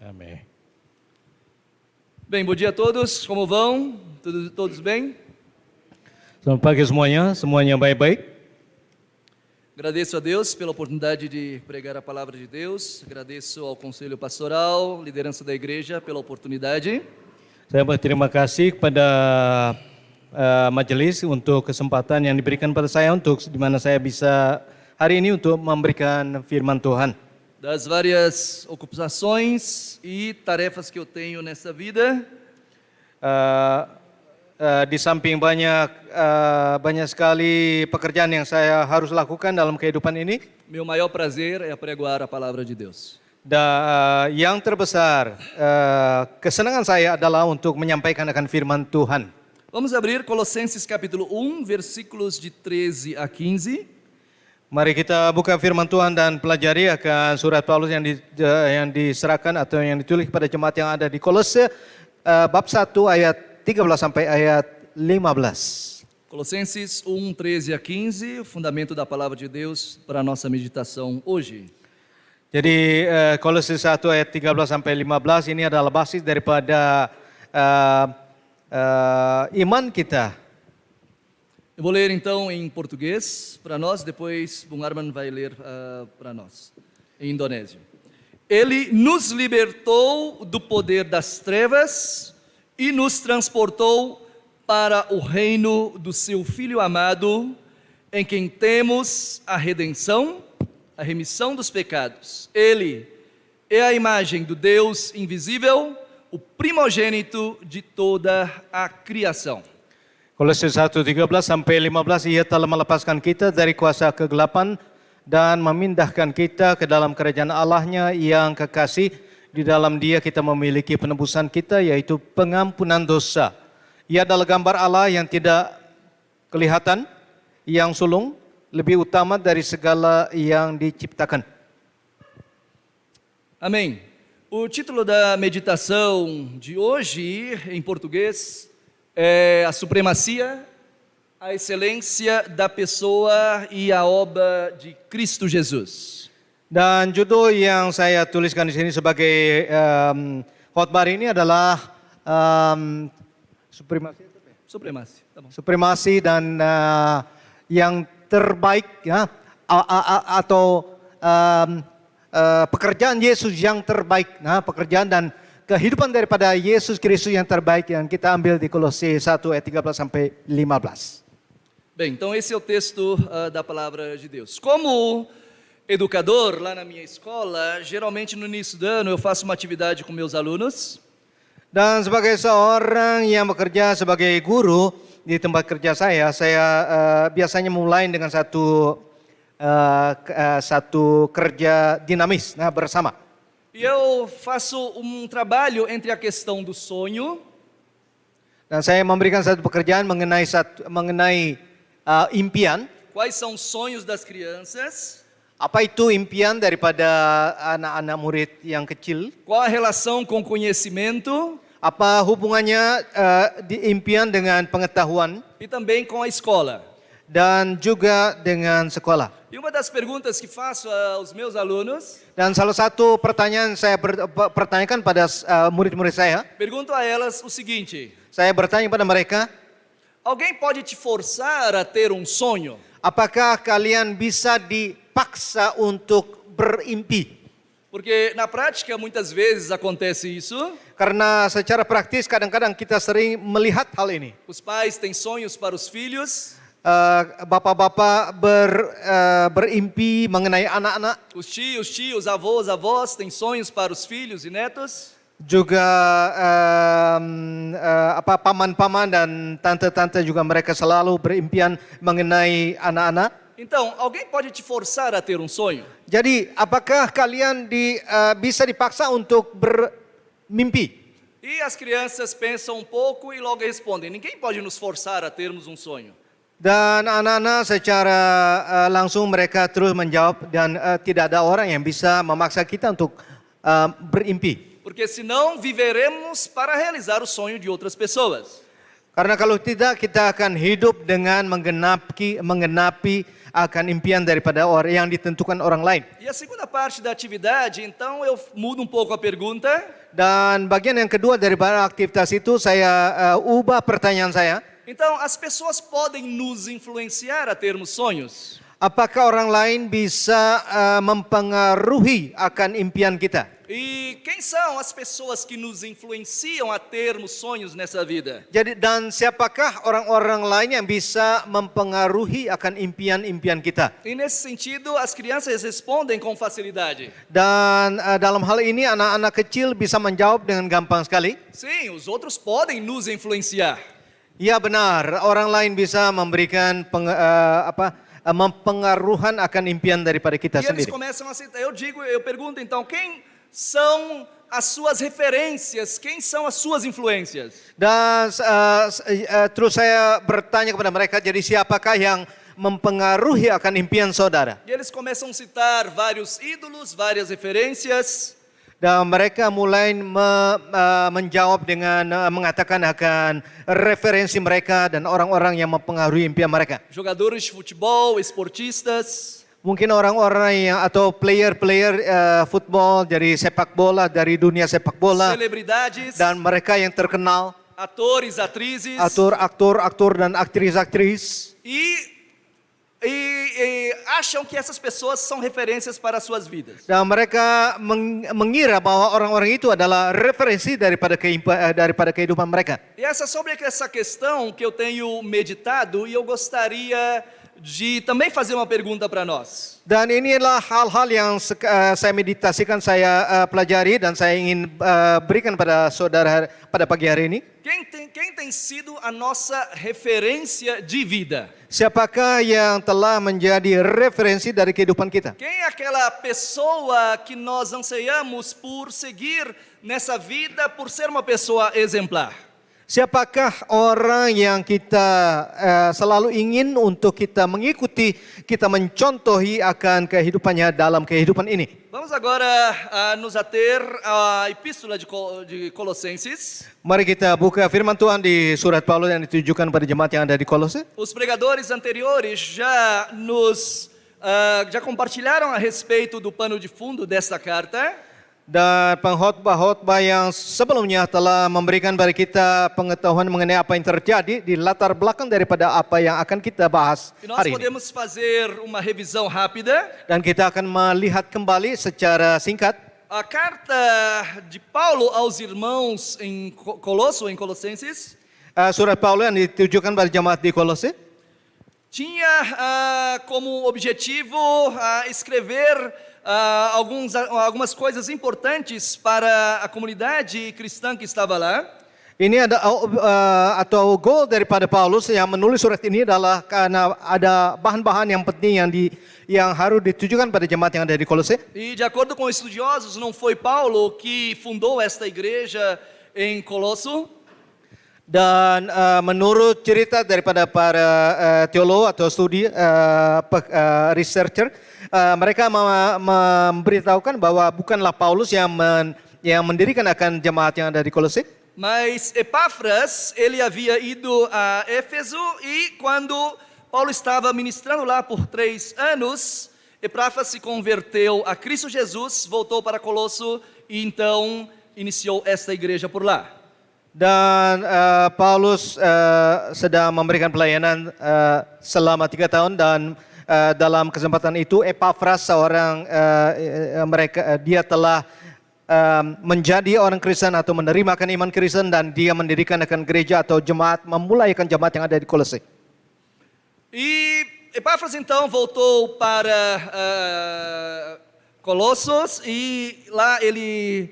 Amém. Bem, bom dia a todos, como vão? Todos bem? Selamat pagi semuanya baik-baik. Agradeço a Deus pela oportunidade de pregar a palavra de Deus, agradeço ao Conselho Pastoral, liderança da igreja, pela oportunidade. Saya berterima kasih kepada majelis untuk kesempatan yang diberikan pada saya untuk di mana saya bisa hari ini untuk memberikan firman Tuhan. Das várias ocupações e tarefas que eu tenho nessa vida, Di samping banyak sekali pekerjaan yang saya harus lakukan dalam kehidupan ini, meu maior prazer é apregoar a palavra de Deus. yang terbesar kesenangan saya adalah untuk menyampaikan akan firman Tuhan. Vamos abrir Colossenses capítulo 1, versículos de 13 a 15. Mari kita buka firman Tuhan dan pelajari akan surat Paulus yang diserahkan atau yang ditulis kepada jemaat yang ada di Kolose bab 1 ayat 13 sampai ayat 15. Colossenses 1, 13 a 15, o fundamento da palavra de Deus para a nossa meditação hoje. Jadi Kolose 1 ayat 13 sampai 15 ini adalah basis daripada iman kita. Eu vou ler então em português para nós, depois Bung Arman vai ler para nós, em indonésio. Ele nos libertou do poder das trevas e nos transportou para o reino do seu Filho amado, em quem temos a redenção, a remissão dos pecados. Ele é a imagem do Deus invisível, o primogênito de toda a criação. Kolose 1 13 sampai 15, ia telah melepaskan kita dari kuasa kegelapan dan memindahkan kita ke dalam kerajaan Allah-Nya yang kekasih. Di dalam Dia kita memiliki penebusan kita, yaitu pengampunan dosa. Ia adalah gambar Allah yang tidak kelihatan, yang sulung, lebih utama dari segala yang diciptakan. Amém. O título da meditação de hoje, em português, é a supremacia, a excelência da pessoa e a obra de Cristo Jesus. Dan judul yang saya tuliskan di sini sebagai khotbah ini adalah Supremacia, tá bom. supremasi dan yang terbaik, ya, atau pekerjaan Yesus yang terbaik, pekerjaan dan kehidupan daripada Yesus Kristus yang terbaik yang kita ambil di Kolose 1 ayat 13 sampai 15. Bem, então esse é o texto da palavra de Deus. Como educador, lá na minha escola, geralmente no início do ano eu faço uma atividade com meus alunos. Dan sebagai seorang yang bekerja sebagai guru di tempat kerja saya biasanya mulai dengan satu kerja dinamis, bersama. E eu faço trabalho entre a questão do sonho. Dan saya memberikan satu pekerjaan mengenai impian. Quais são os sonhos das crianças? Apa itu impian daripada anak-anak murid yang kecil? Qual a relação com conhecimento? Apa hubungannya impian dengan pengetahuan? E também com a escola. Dan juga dengan sekolah. E uma das perguntas que faço aos meus alunos, Dan salah satu pertanyaan saya pertanyakan pada murid-murid saya, pergunto a elas o seguinte: saya bertanya pada mereka, alguém pode te forçar a ter um sonho? apakah kalian bisa dipaksa untuk berimpi? Porque na prática muitas vezes acontece isso. Karena secara praktis kadang-kadang kita sering melihat hal ini. Os pais têm sonhos para os filhos. Bapak-bapak berimpi mengenai anak-anak. Os tios, avós têm sonhos para os filhos e netos. Juga paman-paman dan tante-tante juga mereka selalu berimpian mengenai anak-anak. Então, alguém pode te forçar a ter um sonho? Jadi, apakah kalian bisa dipaksa untuk bermimpi? E as crianças pensam um pouco e logo respondem: ninguém pode nos forçar a termos um sonho. Dan anak-anak secara langsung mereka terus menjawab dan tidak ada orang yang bisa memaksa kita untuk berimpi. Porque senão viveremos para realizar o sonho de outras pessoas. Karena kalau tidak kita akan hidup dengan menggenapi akan impian daripada orang yang ditentukan orang lain. E a segunda parte da atividade, então eu mudo um pouco a pergunta. Dan bagian yang kedua daripada aktivitas itu saya ubah pertanyaan saya. Então, as pessoas podem nos influenciar a termos sonhos? Apakah orang lain bisa mempengaruhi akan impian kita? E quem são as pessoas que nos influenciam a termos sonhos nessa vida? Jadi dan siapakah orang-orang lain yang bisa mempengaruhi akan impian-impian kita? E nesse sentido, as crianças respondem com facilidade. Dan dalam hal ini anak-anak kecil bisa menjawab dengan gampang sekali. Sim, os outros podem nos influenciar. Ya benar, orang lain bisa memberikan mempengaruhan akan impian daripada kita E eles sendiri. começam a citar. Eu pergunto então, quem são as suas referências? Quem são as suas influências? Dan terus saya bertanya kepada mereka, jadi siapakah yang mempengaruhi akan impian saudara? E eles começam a citar vários ídolos, várias referências. Dan mereka mulai menjawab dengan mengatakan akan referensi mereka dan orang-orang yang mempengaruhi impian mereka. Jogadores de futebol, esportistas. Mungkin orang-orang yang atau player-player football dari sepak bola, dari dunia sepak bola, Celebridades, dan mereka yang terkenal, atores, atrizes. aktor dan aktris-aktris. E acham que essas pessoas são referências para as suas vidas. Dan mereka mengira bahwa orang-orang itu adalah referensi daripada kehidupan mereka. E sobre essa questão que eu tenho meditado e eu gostaria de também fazer uma pergunta para nós. Dan inilah hal-hal yang saya meditasikan, saya pelajari dan saya ingin berikan pada saudara pada pagi hari ini. Quem tem sido a nossa referência de vida? Siapakah yang telah menjadi referensi dari kehidupan kita? Quem é aquela pessoa que nós anseiamos por seguir nessa vida, por ser uma pessoa exemplar? Siapakah orang yang kita selalu ingin untuk kita mengikuti, kita mencontohi akan kehidupannya dalam kehidupan ini? Vamos agora nos ater à Epístola de Colossenses. Mari kita buka firman Tuhan di surat Paulus yang ditujukan pada jemaat yang ada di Kolose. Os pregadores anteriores já compartilharam a respeito do pano de fundo desta carta. Dan pengkhotbah-khotbah yang sebelumnya telah memberikan bagi kita pengetahuan mengenai apa yang terjadi di latar belakang daripada apa yang akan kita bahas E nós hari ini. podemos fazer uma revisão rápida. Dan kita akan melihat kembali secara singkat A carta de Paulo aos irmãos em Colossenses, surat Paulus yang ditujukan pada jemaat di Kolose. tinha como objetivo escrever algumas coisas importantes para a comunidade cristã que estava lá. Ini ada atau goal daripada Paulus yang menulis surat ini adalah karena ada bahan-bahan yang penting yang harus ditujukan pada jemaat yang ada di Kolose. E de acordo com estudiosos, não foi Paulo que fundou esta igreja em Colosso. Dan menurut cerita daripada para teolog atau studi researcher, mereka memberitahukan bahwa bukanlah Paulus yang mendirikan akan jemaat yang ada di Kolose. Mas Epáfras, ele havia ido a Éfeso e quando Paulo estava ministrando lá por 3 anos, Epáfras se converteu a Cristo Jesus, voltou para Colosso e então iniciou esta igreja por lá. Dan Paulus sedang memberikan pelayanan selama 3 tahun dan dalam kesempatan itu Epafras seorang dia telah menjadi orang Kristen atau menerima iman Kristen dan dia mendirikan akan gereja atau jemaat, memulai akan jemaat yang ada di Kolose. E Epáfras então voltou para Colossos e lá ele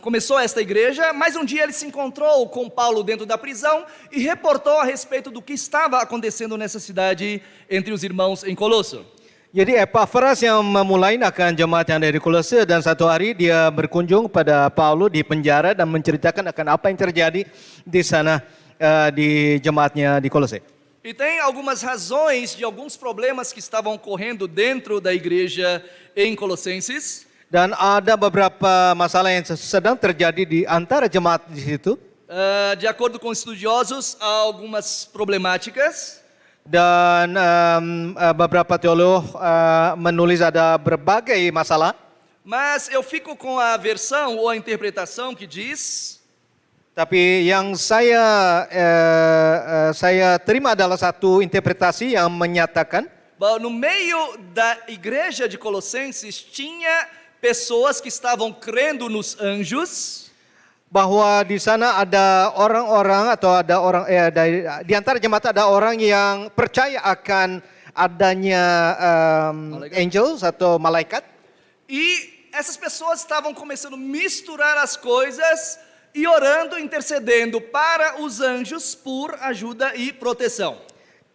começou esta igreja, mas um dia ele se encontrou com Paulo dentro da prisão e reportou a respeito do que estava acontecendo nessa cidade entre os irmãos em Colosso. Jadi Epafras yang memulai akan jemaat yang ada di Kolose dan satu hari dia berkunjung pada Paulus di penjara dan menceritakan akan apa yang terjadi di sana di jemaatnya di Kolose. E tem algumas razões de alguns problemas que estavam ocorrendo dentro da igreja em Colossenses. Dan ada beberapa masalah yang sedang terjadi di antara jemaat di situ. De acordo com estudiosos, há algumas problemáticas. Dan beberapa teolog menulis ada berbagai masalah. Mas eu fico com a versão ou a interpretação que diz Tapi yang saya terima adalah satu interpretasi yang menyatakan bahwa no meio da igreja de Colossenses tinha pessoas que estavam crendo nos anjos, bahwa di sana ada orang-orang atau ada orang di antara jemaat ada orang yang percaya akan adanya Malaikat. angels atau malaikat. e essas pessoas estavam começando a misturar as coisas e orando, intercedendo para os anjos por ajuda e proteção.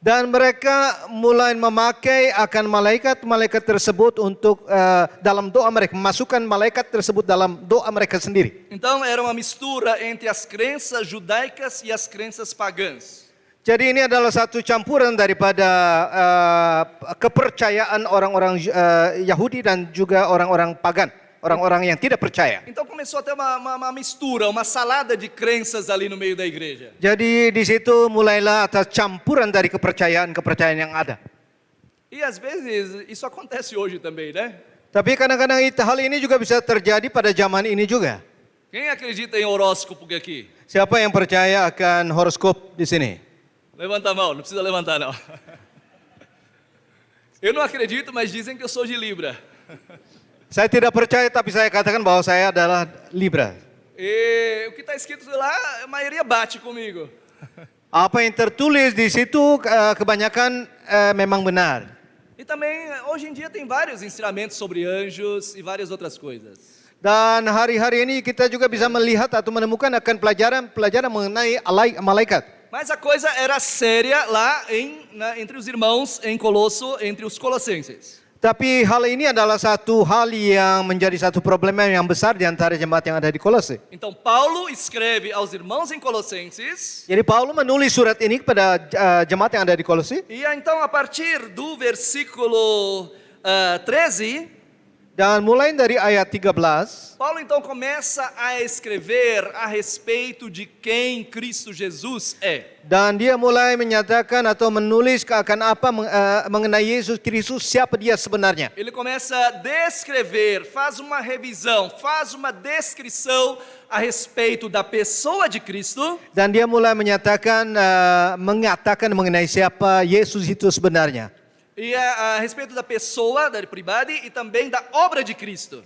Dan mereka mulai memakai akan malaikat-malaikat tersebut untuk dalam doa mereka, memasukkan malaikat tersebut dalam doa mereka sendiri. Então era uma mistura entre as crenças judaicas e as crenças pagãs. Jadi ini adalah satu campuran daripada kepercayaan orang-orang Yahudi dan juga orang-orang pagan, orang-orang yang tidak percaya. Então começou a ter uma mistura, uma salada de crenças ali no meio da igreja. Jadi di situ mulailah atas campuran dari kepercayaan-kepercayaan yang ada. E às vezes isso acontece hoje também, né? Tapi kadang-kadang hal ini juga bisa terjadi pada zaman ini juga. Quem acredita em horóscopo aqui? Siapa yang percaya akan horoskop di sini? Levanta a mão, não precisa levantar não. Eu não acredito, mas dizem que eu sou de Libra. Saya tidak percaya tapi saya katakan bahwa saya adalah Libra. E o que está escrito lá, a maioria bate comigo. Apa yang tertulis di situ kebanyakan memang benar. E também, hoje em dia tem vários ensinamentos sobre anjos e várias outras coisas. Dan hari-hari ini kita juga bisa melihat atau menemukan akan pelajaran mengenai malaikat. Mas a coisa era séria lá entre os irmãos em Colosso, entre os colossenses. Tapi hal ini adalah satu hal yang menjadi satu problema yang besar di antara jemaat yang ada di Kolose. Então Paulo escreve aos irmãos em Colossenses. Jadi Paulus menulis surat ini kepada jemaat yang ada di Kolose. E então a partir do versículo 13, Dan mulai dari ayat 13, Paulo então começa a escrever a respeito de quem Cristo Jesus é. dan dia mulai menyatakan atau menulis akan apa mengenai Yesus Kristus, siapa dia sebenarnya. Ele começa a descrever, faz uma revisão, faz uma descrição a respeito da pessoa de Cristo. Dan dia mulai mengatakan mengenai siapa Yesus itu sebenarnya. E a respeito da pessoa, da pribadi, e também da obra de Cristo.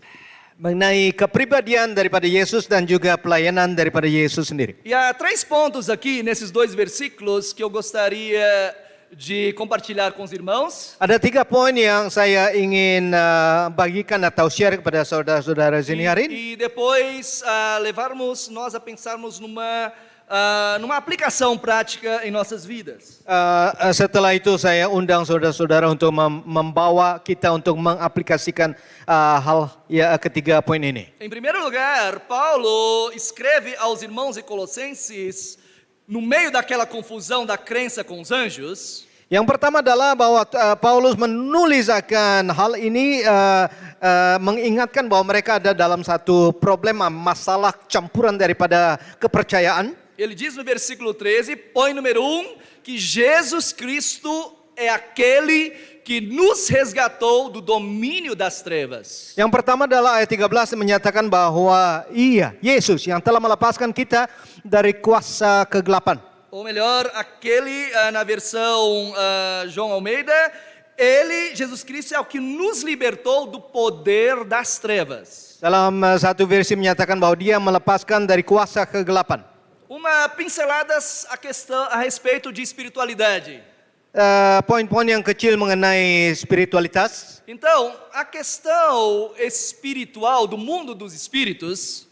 Mengenai kepribadian daripada Yesus dan juga pelayanan daripada Yesus sendiri. E há 3 pontos aqui nesses 2 versículos que eu gostaria de compartilhar com os irmãos. Ada 3 poin yang saya ingin bagikan atau share kepada saudara-saudara sini hari ini. E depois levarmos nós a pensarmos numa aplicação prática em nossas vidas. Setelah itu saya undang saudara-saudara untuk membawa kita untuk mengaplikasikan ketiga poin ini. Em primeiro lugar, Paulo escreve aos irmãos em Colossenses, no meio daquela confusão da crença com os anjos. Yang pertama adalah bahwa Paulus menulis akan hal ini mengingatkan bahwa mereka ada dalam satu problema, masalah campuran daripada kepercayaan. Ele diz no versículo 13, põe número 1, que Jesus Cristo é aquele que nos resgatou do domínio das trevas. Yang pertama adalah ayat 13 menyatakan bahwa Yesus yang telah melepaskan kita dari kuasa kegelapan. Ou melhor, aquele na versão João Almeida, Jesus Cristo é o que nos libertou do poder das trevas. Dalam satu versi menyatakan bahwa dia melepaskan dari kuasa kegelapan. Uma pincelada a respeito de espiritualidade. Poin-poin yang kecil mengenai spiritualitas. Então, a questão espiritual do mundo dos espíritos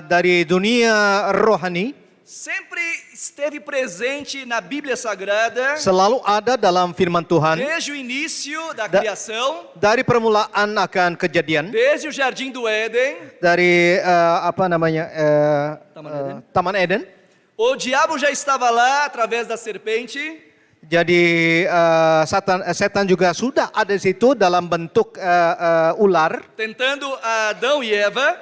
dari dunia rohani sempre esteve presente na Bíblia Sagrada, selalu ada dalam firman Tuhan desde o início da criação, dari permulaan akan kejadian, desde o Jardim do Éden, dari Taman Eden. O diabo já estava lá através da serpente. Jadi setan juga sudah ada di situ dalam bentuk ular, Tentando Adão e Eva.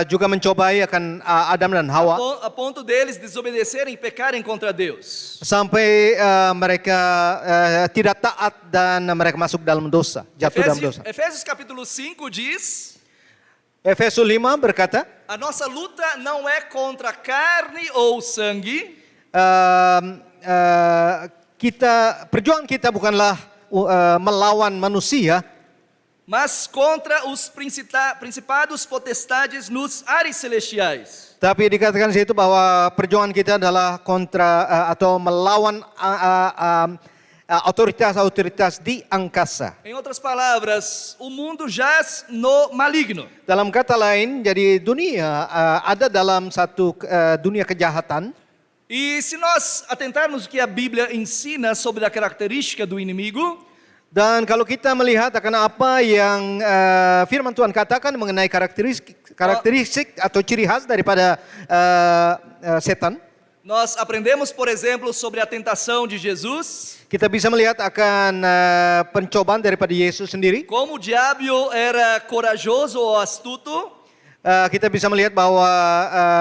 juga mencobai akan Adam dan Hawa a ponto deles desobedecerem e pecarem contra Deus. sampai mereka tidak taat dan mereka masuk dalam dosa, jatuh dalam dosa. Efésios capítulo 5 diz: Efesus 5 berkata, a nossa luta não é contra carne ou sangue, perjuangan kita bukanlah melawan manusia, mas contra os principados, potestades nos ares celestiais. tapi dikatakan di situ bahwa perjuangan kita adalah kontra atau melawan otoritas-otoritas di angkasa. Em outras palavras, o mundo jaz no maligno. Dalam kata lain, jadi dunia ada dalam satu dunia kejahatan. E se nós atentarmos o que a Bíblia ensina sobre a característica do inimigo, Dan kalau kita melihat akan apa yang firman Tuhan katakan mengenai karakteristik atau ciri khas daripada setan, nós aprendemos, por exemplo, sobre a tentação de Jesus, kita bisa melihat akan pencobaan daripada Yesus sendiri. como o diabo era corajoso ou astuto, Kita bisa melihat bahwa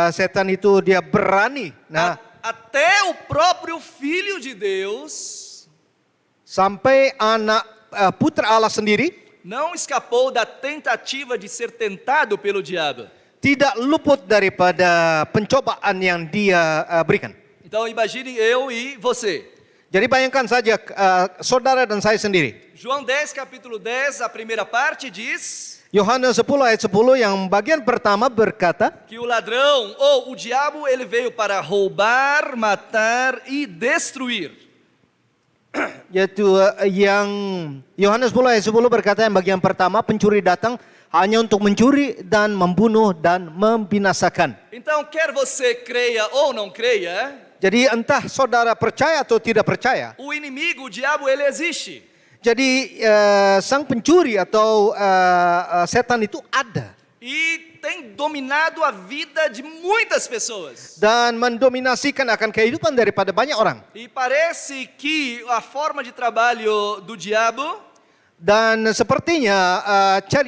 setan itu dia berani. Nah, até o próprio Filho de Deus sampai anak putra Allah sendiri não escapou da tentativa de ser tentado pelo diabo. tidak luput daripada pencobaan yang dia berikan. Então imagine eu e você. Jadi bayangkan saja saudara dan saya sendiri. João 10, capítulo 10, a primeira parte diz Yohanes 10 ayat 10 yang bagian pertama berkata, que o ladrão ou o diabo ele veio para roubar, matar e destruir. yaitu yang Yohanes 10 ayat 10 berkata yang bagian pertama, pencuri datang hanya untuk mencuri dan membunuh dan membinasakan. Então quer você creia ou não creia, Jadi entah saudara percaya atau tidak percaya, o inimigo, o diabo, ele existe. jadi sang pencuri atau setan itu ada E tem dominado a vida de muitas pessoas. dan mendominasikan akan kehidupan daripada banyak orang. E parece que a forma de trabalho do diabo Dan sepertinya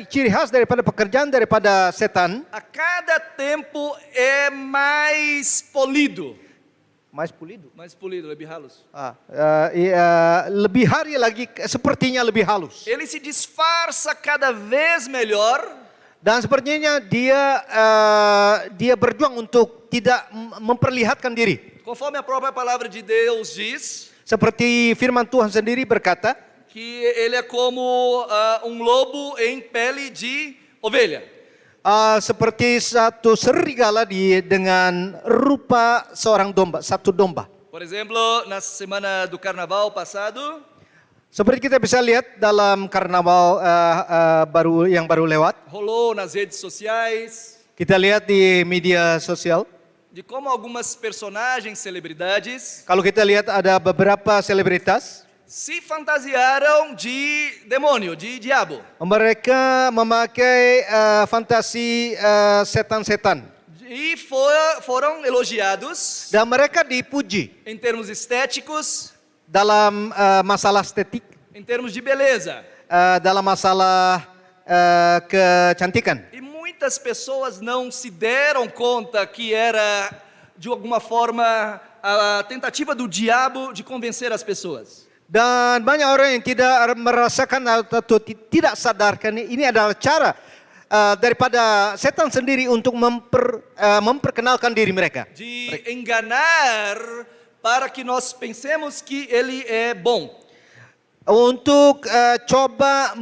ciri khas daripada pekerjaan daripada setan, a cada tempo é mais polido. mais pulido, Mais polido, lebih halus. lebih hari lagi sepertinya lebih halus. Ele se disfarça cada vez melhor Dan sepertinya dia berjuang untuk tidak memperlihatkan diri. conforme a própria palavra de Deus diz, Seperti firman Tuhan sendiri berkata, que ele é como um lobo em pele de ovelha. seperti satu serigala dengan rupa seorang domba, satu domba. Por exemplo, na semana do carnaval passado, Seperti kita bisa lihat dalam karnaval yang baru lewat, rolou nas redes sociais kita lihat di media sosial. de como algumas personagens, celebridades, Kalau kita lihat ada beberapa selebritas, se fantasiaram de demônio, de diabo. mereka memakai fantasi setan-setan. E foram elogiados Dan mereka dipuji em termos estéticos, dalam masalah estetik, em termos de beleza. dalam masalah kecantikan. E muitas pessoas não se deram conta que era, de alguma forma, a tentativa do diabo de convencer as pessoas. Dan banyak orang yang tidak merasakan atau tidak sadarkan ini adalah cara daripada setan sendiri untuk memperkenalkan diri mereka. De enganar para que nós pensemos que ele é bom. Untuk coba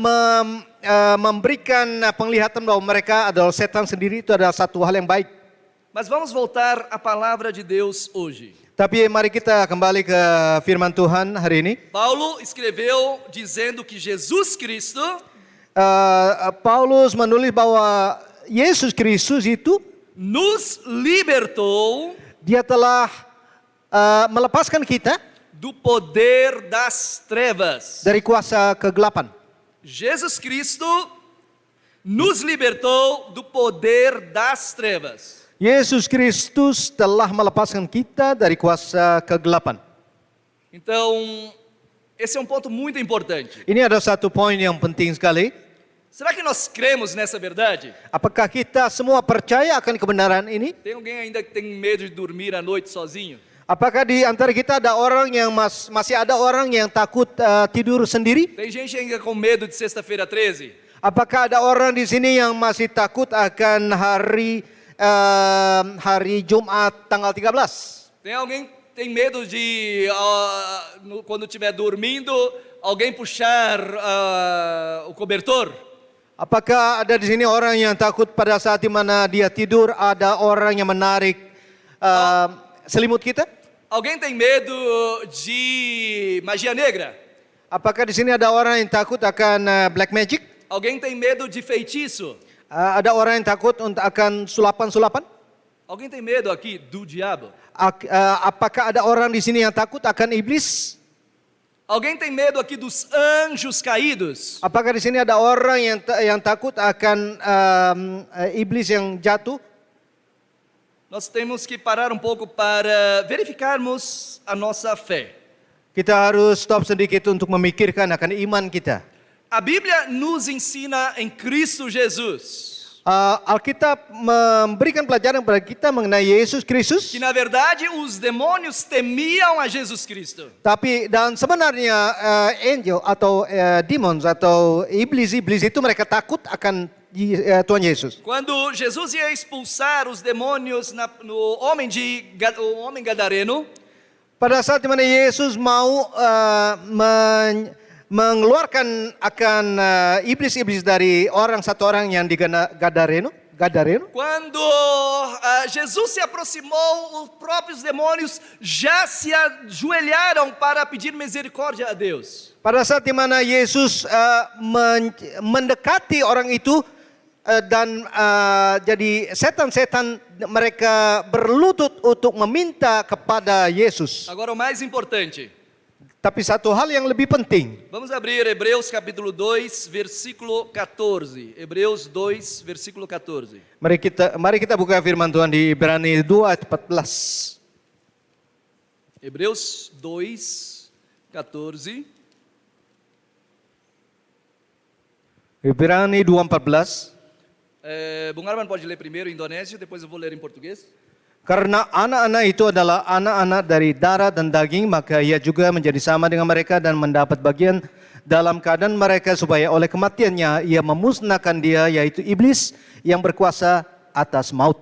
memberikan penglihatan bahwa mereka adalah setan sendiri, itu adalah satu hal yang baik. Mas vamos voltar à palavra de Deus hoje. Tapi mari kita kembali ke firman Tuhan hari ini. Paulo escreveu dizendo que Jesus Cristo Paulus menulis bahwa Yesus Kristus itu nos libertou dia telah melepaskan kita do poder das trevas. dari kuasa kegelapan. Jesus Cristo nos libertou do poder das trevas. Yesus Kristus telah melepaskan kita dari kuasa kegelapan. Então, esse é um ponto muito importante. Ini ada satu poin yang penting sekali. Será que nós cremos nessa verdade? Apakah kita semua percaya akan kebenaran ini? Tem alguém ainda que tem medo de dormir à noite sozinho? Apakah di antara kita ada orang yang masih ada orang yang takut tidur sendiri? Tem gente ainda com medo de sexta-feira 13? Apakah ada orang di sini yang masih takut akan hari Jumat tanggal 13? Tem alguém que tem medo de, quando estiver dormindo, alguém puxar o cobertor? Apakah ada di sini orang yang takut pada saat di mana dia tidur ada orang yang menarik selimut kita? Alguém tem medo de magia negra? Apakah di sini ada orang yang takut akan black magic? Alguém tem medo de feitiço? Ada orang yang takut untuk akan sulapan-sulapan? Alguém tem medo aqui do diabo? Apakah ada orang di sini yang takut akan iblis? Alguém tem medo aqui dos anjos caídos? Apakah di sini ada orang yang takut akan iblis yang jatuh? Nós temos que parar um pouco para verificarmos a nossa fé. Kita harus stop sedikit untuk memikirkan akan iman kita. A Bíblia nos ensina em Cristo Jesus Alkitab memberikan pelajaran kepada kita mengenai Yesus Kristus. que, na verdade, os demônios temiam a Jesus Cristo. Tapi dan sebenarnya angel atau demons atau iblis-iblis itu mereka takut akan Tuhan Yesus. Quando Jesus ia expulsar os demônios no homem o homem gadareno, Pada saat dimana Yesus mau mengeluarkan akan iblis-iblis dari satu orang yang di Gadareno. quando Jesus se aproximou, os próprios demônios já se ajoelharam para pedir misericórdia a Deus. Pada saat dimana Yesus mendekati orang itu dan jadi setan-setan mereka berlutut untuk meminta kepada Yesus. Agora o mais importante. Tapi satu hal yang lebih penting. Vamos abrir Hebreus capítulo 2, versículo 14. Hebreus 2, versículo 14. Mari kita buka firman Tuhan di Ibrani 2:14. Hebreus 2, 14. Ibrani 2:14. Bung Arman pode ler primeiro em indonésio, depois eu vou ler em português. Karena anak-anak itu adalah anak-anak dari darah dan daging, maka ia juga menjadi sama dengan mereka dan mendapat bagian dalam keadaan mereka supaya oleh kematiannya ia memusnahkan dia, yaitu iblis yang berkuasa atas maut.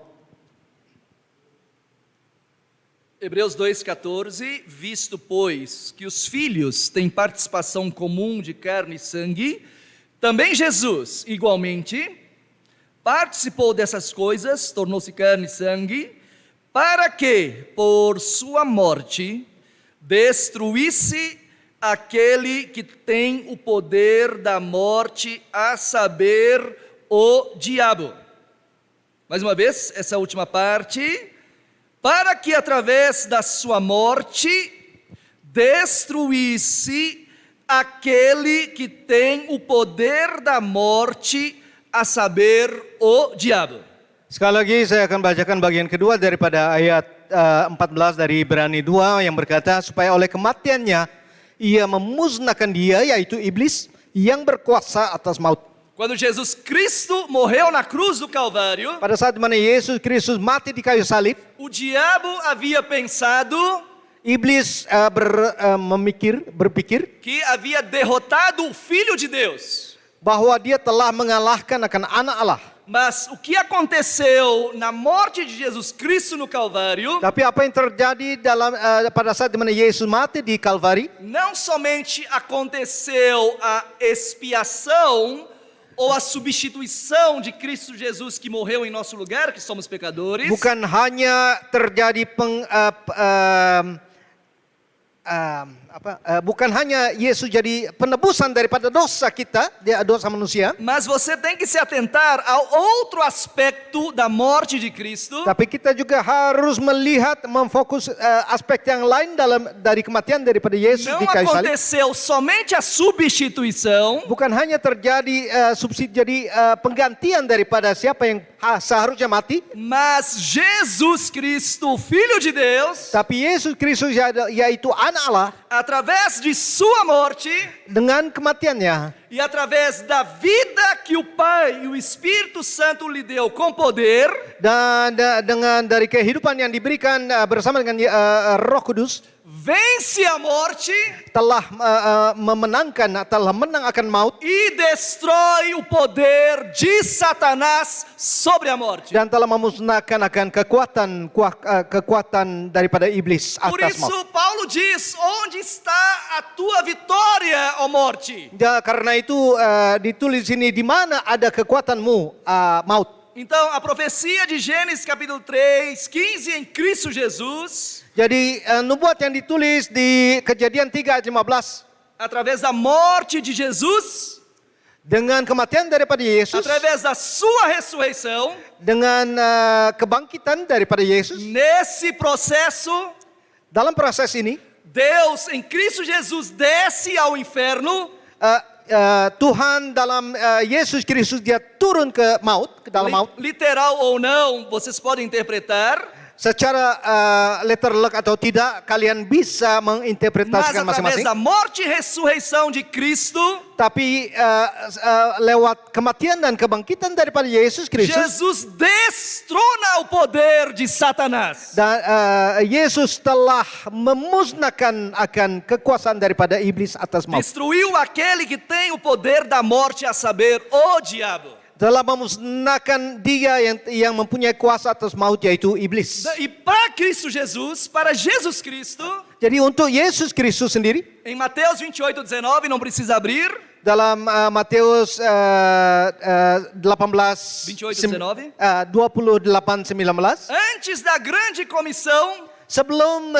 Hebreus 2,14, visto, pois, que os filhos têm participação comum de carne e sangue, também Jesus, igualmente, participou dessas coisas, tornou-se carne e sangue, para que, por sua morte, destruísse aquele que tem o poder da morte, a saber, o diabo. Mais uma vez, essa última parte, para que através da sua morte, destruísse aquele que tem o poder da morte, a saber, o diabo. Sekali lagi saya akan bacakan bagian kedua daripada ayat 14 dari Ibrani 2 yang berkata supaya oleh kematiannya ia memusnahkan dia, yaitu iblis yang berkuasa atas maut. Quando Jesus Cristo morreu na cruz do Calvário, Pada saat di mana Yesus Kristus mati di kayu salib, o diabo havia pensado iblis berpikir que havia derrotado o Filho de Deus. bahwa dia telah mengalahkan akan anak Allah. Mas o que aconteceu na morte de Jesus Cristo no Calvário, Tapi apa yang terjadi pada saat di mana Yesus mati di Kalvari, não somente aconteceu a expiação ou a substituição de Cristo Jesus que morreu em nosso lugar, que somos pecadores, bukan hanya terjadi bukan hanya Yesus jadi penebusan daripada dosa kita, dosa manusia, mas você tem que se atentar ao outro aspecto da morte de Cristo, tapi kita juga harus melihat, memfokus aspek yang lain dari kematian daripada Yesus não di kayu salib. aconteceu somente a substituição, Bukan hanya terjadi penggantian daripada siapa yang seharusnya mati. Mas Jesus Cristo, o Filho de Deus, Tapi Yesus Kristus yaitu anak Allah, através de sua morte dengan kematiannya e através da vida que o Pai e o Espírito Santo lhe deu com poder, dan dengan dari kehidupan yang diberikan bersama dengan Roh Kudus, vence a morte telah telah menang akan maut e destrói o poder de Satanás sobre a morte. dan telah memusnahkan akan kekuatan daripada iblis Por atas isso, maut. Paulo diz: onde está a tua vitória, ó morte? Ya, karena itu ditulis sini, di mana ada kekuatanmu maut. Então, a profecia de Gênesis capítulo 3, 15 em Cristo Jesus, Jadi nubuat yang ditulis di Kejadian 3 ayat 15 através da morte de Jesus, dengan kematian daripada Yesus, através da sua ressurreição, dengan kebangkitan daripada Yesus, nesse processo, dalam proses ini Deus em Cristo Jesus desce ao inferno, Tuhan dalam Yesus Kristus dia turun ke dalam maut. literal ou não, vocês podem interpretar, Secara letterlek atau tidak, kalian bisa mas menginterpretasikan através masing-masing. da morte e ressurreição de Cristo, Tapi lewat kematian dan kebangkitan daripada Yesus Kristus, Jesus destrona o poder de Satanás. dan Yesus telah memusnahkan akan kekuasaan daripada iblis atas maut. Destruiu aquele que tem o poder da morte, a saber, o diabo. Telah memusnahkan dia yang mempunyai kuasa atas maut, yaitu iblis. E para Cristo Jesus, para Jesus Cristo, Jadi untuk Yesus Kristus sendiri, em Mateus 28:19, não precisa abrir, dalam Matius 28:19, antes da grande comissão, sebelum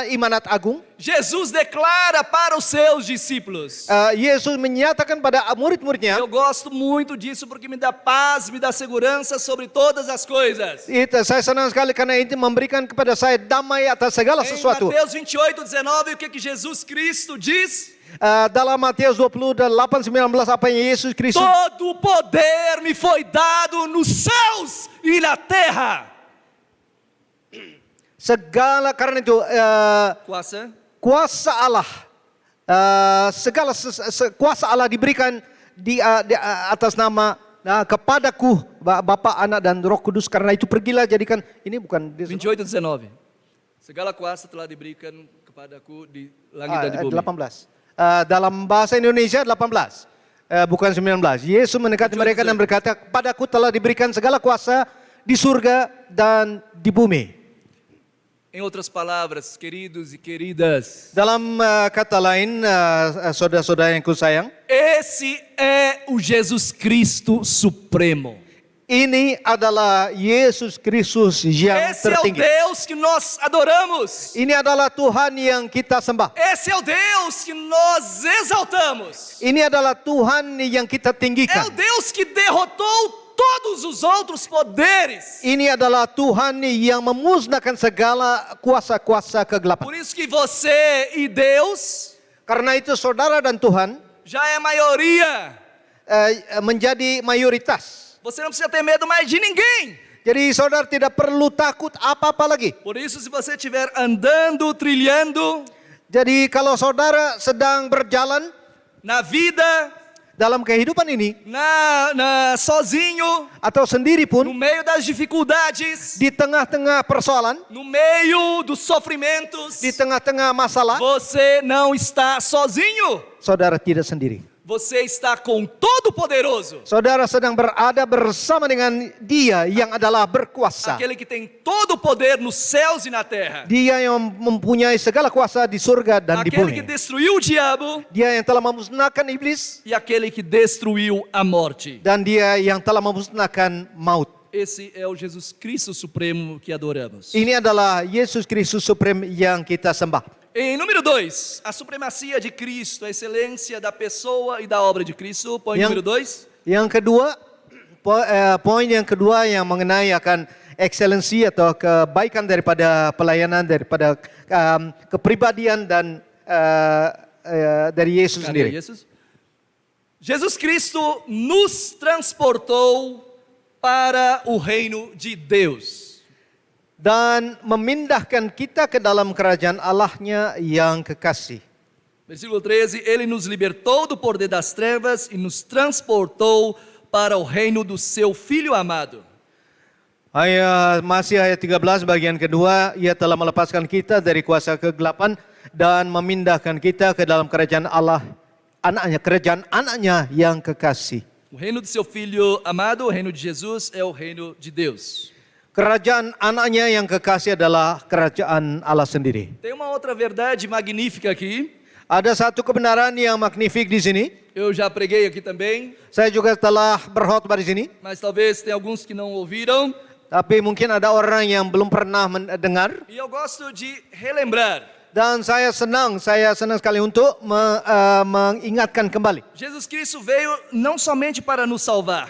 imanat agung, Jesus declara para os seus discípulos. Yesus menyatakan pada murid-muridnya, Eu gosto muito disso porque me dá paz, me dá segurança sobre todas as coisas. saya senang sekali karena itu memberikan kepada saya damai atas segala Em sesuatu. Mateus 28:19, o que Jesus Cristo diz? Dalam Matius 28:19, apa yang Yesus Kristus, Todo o poder me foi dado nos céus e na terra. segala, karena itu kuasa Allah, kuasa Allah diberikan di atas nama kepadaku, Bapa, Anak dan Roh Kudus. Karena itu pergilah jadikan, ini bukan 28:19. Segala kuasa telah diberikan kepadaku di langit dan di bumi. 18. Dalam bahasa Indonesia 18, bukan 19. Yesus mendekati mereka dan berkata, kepadaku telah diberikan segala kuasa di surga dan di bumi. Em outras palavras, queridos e queridas, Dalam kata lain, saudara-saudara yang kusayang, esse é o Jesus Cristo Supremo. ini adalah Yesus Kristus yang Esse é o tertinggi. Deus que nós adoramos. Ini adalah Tuhan yang kita sembah. Esse é o Deus que nós exaltamos. Ini adalah Tuhan yang kita É tinggikan. o Deus que derrotou todos os outros poderes. Ini adalah Tuhan yang memusnahkan segala kuasa-kuasa kegelapan. Por isso que você e Deus Karena itu saudara dan Tuhan já é maioria. menjadi mayoritas. Você não precisa ter medo mais de ninguém. Jadi saudara tidak perlu takut apa-apa lagi. Por isso, se você estiver andando, trilhando Jadi kalau saudara sedang berjalan na vida, dalam kehidupan ini sozinho, atau sendiri no pun, meio das dificuldades, di tengah-tengah persoalan, no meio dos sofrimentos, di tengah-tengah masalah, você não está sozinho. saudara tidak sendiri. Você está com Todo-Poderoso, Saudara sedang berada bersama dengan Dia yang adalah berkuasa. aquele que tem todo o poder nos céus e na terra, Dia yang mempunyai segala kuasa di surga dan di aquele que bumi. destruiu o diabo Dia yang telah memusnahkan iblis e aquele que destruiu a morte. dan Dia yang telah memusnahkan maut. Esse é o Jesus Cristo Supremo que adoramos. Ini adalah Yesus Kristus Supreme yang kita sembah. Em número 2, a supremacia de Cristo, a excelência da pessoa e da obra de Cristo. Põe número 2. Yang kedua, poin yang kedua yang mengenai akan ekselensi atau kebaikan daripada pelayanan, daripada kepribadian dan dari Yesus sendiri. Jesus Cristo nos transportou para o reino de Deus. Dan memindahkan kita ke dalam kerajaan Allahnya yang kekasih. Versículo 13, ele nos libertou do poder das trevas e nos transportou para o reino do seu Filho amado. Masih ayat 13 bagian kedua, ia telah melepaskan kita dari kuasa kegelapan dan memindahkan kita ke dalam kerajaan Allah, kerajaan anaknya yang kekasih. O reino do seu Filho amado, o reino de Jesus, é o reino de Deus. Kerajaan anaknya yang kekasih adalah kerajaan Allah sendiri. Tem uma outra verdade magnífica aqui. Ada satu kebenaran yang magnifik di sini. Eu já preguei aqui também, Saya juga telah berkhotbah di sini, mas talvez tenha alguns que não ouviram. tapi mungkin ada orang yang belum pernah mendengar. E eu gosto de relembrar. Dan saya senang sekali untuk mengingatkan kembali. Jesus Cristo veio não somente para nos salvar.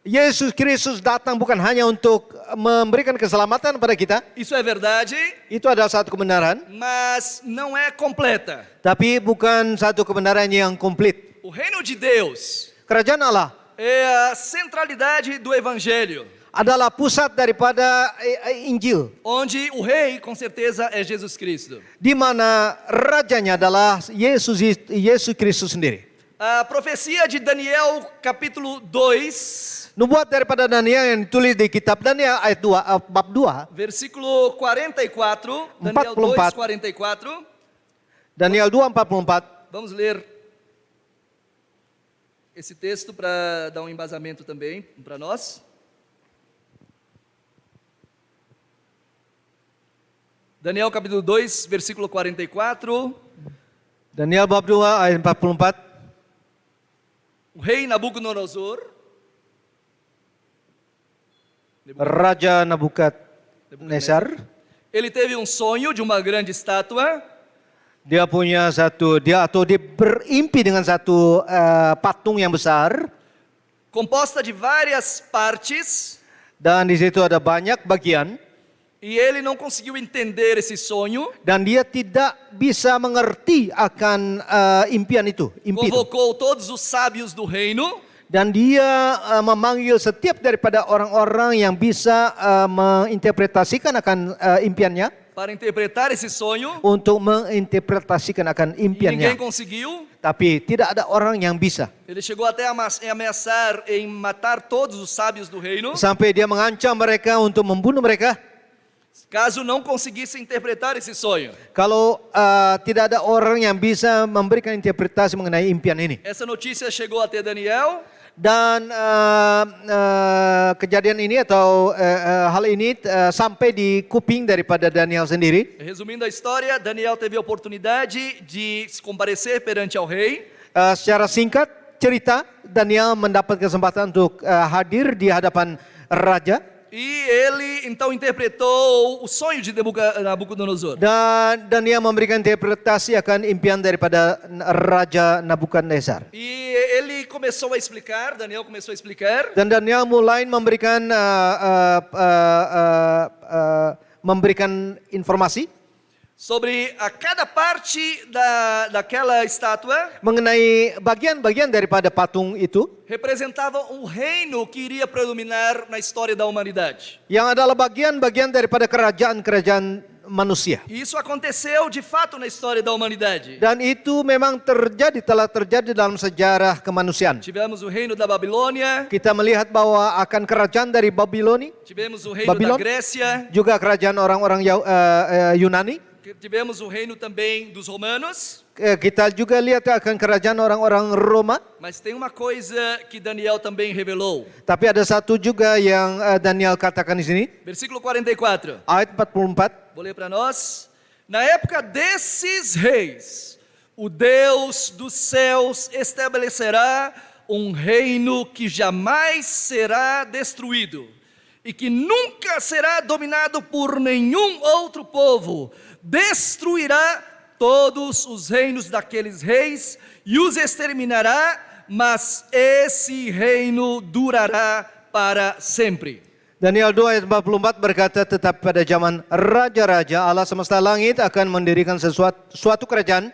Yesus Kristus datang bukan hanya untuk memberikan keselamatan pada kita, Isso é verdade, itu adalah satu kebenaran, mas não é completa. tapi bukan satu kebenaran yang komplit. O reino de Deus Kerajaan Allah é a centralidade do evangelho, adalah pusat daripada Injil, onde o rei, com certeza, é Jesus Cristo. di mana rajanya adalah Yesus Kristus sendiri. A profecia de Daniel, capítulo 2, Nubuat daripada Daniel yang ditulis di kitab Daniel ayat 2, bab 2, versículo 44, Daniel 44. 2:44. Daniel 2:44. Vamos ler esse texto para dar um embasamento também para nós. Daniel capítulo 2, versículo 44. Daniel bab 2 ayat 44. O rei Nabucodonosor, Raja Nabukadnezar, ele teve um sonho de uma grande estátua, dia berimpi dengan satu patung yang besar, composta de várias partes, dan di situ ada banyak bagian, e ele não conseguiu entender esse sonho. dan dia tidak bisa mengerti akan impian itu, impi itu. Convocou todos os sábios do reino, Dan dia memanggil setiap daripada orang-orang yang bisa menginterpretasikan akan impiannya, para interpretar esse sonho, untuk menginterpretasikan akan e impiannya. ninguém conseguiu. Tapi tidak ada orang yang bisa. Ele chegou até a ameaçar em matar todos os sábios do reino, Sampai dia mengancam mereka untuk membunuh mereka. caso não conseguisse interpretar esse sonho. Kalau tidak ada orang yang bisa memberikan interpretasi mengenai impian ini. Essa notícia chegou até Daniel, Dan kejadian ini atau hal ini sampai di kuping daripada Daniel sendiri. resumindo a história, Daniel teve a oportunidade de se comparecer perante ao rei. Secara singkat cerita, Daniel mendapat kesempatan untuk hadir di hadapan raja. E ele então interpretou o sonho de Nabucodonosor. Dan Daniel memberikan interpretasi akan impian daripada Raja Nabukadnezar. E ele começou a explicar, Daniel começou a explicar, Dan Daniel mulai memberikan informasi sobre a cada parte daquela estátua mengenai bagian-bagian daripada patung itu representava um reino que iria predominar na história da humanidade. yang adalah bagian-bagian daripada kerajaan-kerajaan manusia. E isso aconteceu de fato na história da humanidade. Dan itu memang telah terjadi dalam sejarah kemanusiaan. Tivemos o reino da Babilônia, Kita melihat bahwa akan kerajaan dari Babiloni, tivemos o reino Babilon, da Grécia, juga kerajaan orang-orang Yunani. tivemos o reino também dos romanos. Kita juga lihat akan kerajaan orang-orang Roma. Mas tem uma coisa que Daniel também revelou. Tapi ada satu juga yang Daniel katakan di sini, Versículo 44. ayat 44. Vou ler para nós. Na época desses reis, o Deus dos céus estabelecerá um reino que jamais será destruído e que nunca será dominado por nenhum outro povo. Destruirá todos os reinos daqueles reis e os exterminará, mas esse reino durará para sempre. Daniel 2 ayat 44 berkata, tetap pada zaman raja-raja Allah semesta langit akan mendirikan suatu kerajaan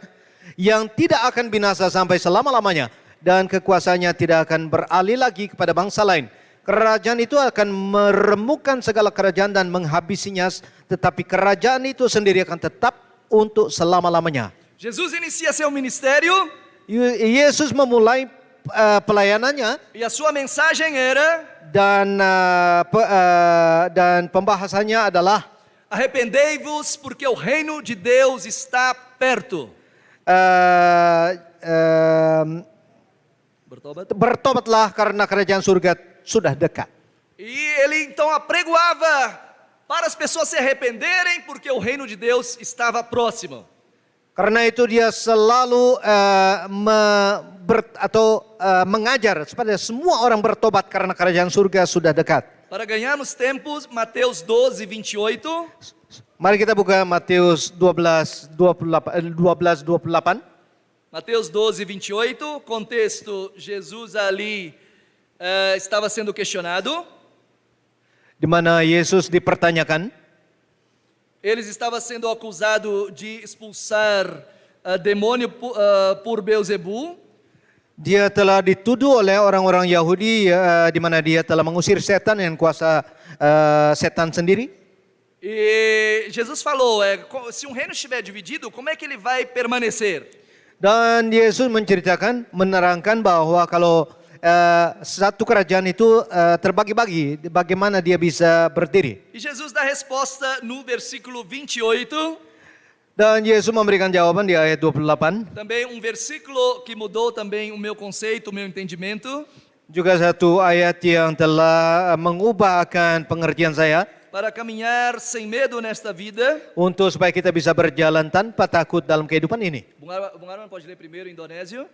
yang tidak akan binasa sampai selama-lamanya, dan kekuasaannya tidak akan beralih lagi kepada bangsa lain. Kerajaan itu akan meremukkan segala kerajaan dan menghabisinya, tetapi kerajaan itu sendiri akan tetap untuk selama-lamanya. Jesus inicia seu ministério Yesus memulai pelayanannya e a sua mensagem era: dan pembahasannya adalah arrependei-vos porque o reino de Deus está perto. Bertobat. Bertobatlah karena kerajaan surga sudah dekat. E ele então apregoava para as pessoas se arrependerem porque o reino de Deus estava próximo. Karena itu dia selalu mengajar supaya semua orang bertobat karena kerajaan surga sudah dekat. Para ganharmos tempo, Mateus 12:28. Mari kita buka Matius 12:28. Mateus 12:28, contexto, Jesus ali estava sendo questionado. Di mana Yesus dipertanyakan. Eles estavam sendo acusados de expulsar demônio por Beelzebul. Dia telah dituduh oleh orang-orang Yahudi di mana dia telah mengusir setan dengan kuasa setan sendiri. E Jesus falou, se um reino estiver dividido, como é que ele vai permanecer? Dan Yesus menerangkan bahwa kalau satu kerajaan itu terbagi-bagi, bagaimana dia bisa berdiri. E Jesus dá resposta no versículo 28. Dan Yesus memberikan jawaban di ayat 28. Também um versículo que mudou também o meu conceito, o meu entendimento. Juga satu ayat yang telah mengubah akan pengertian saya. Para caminhar sem medo nesta vida. Untuk supaya kita bisa berjalan tanpa takut dalam kehidupan ini. Bung Arman pode ler primeiro em Indonésio.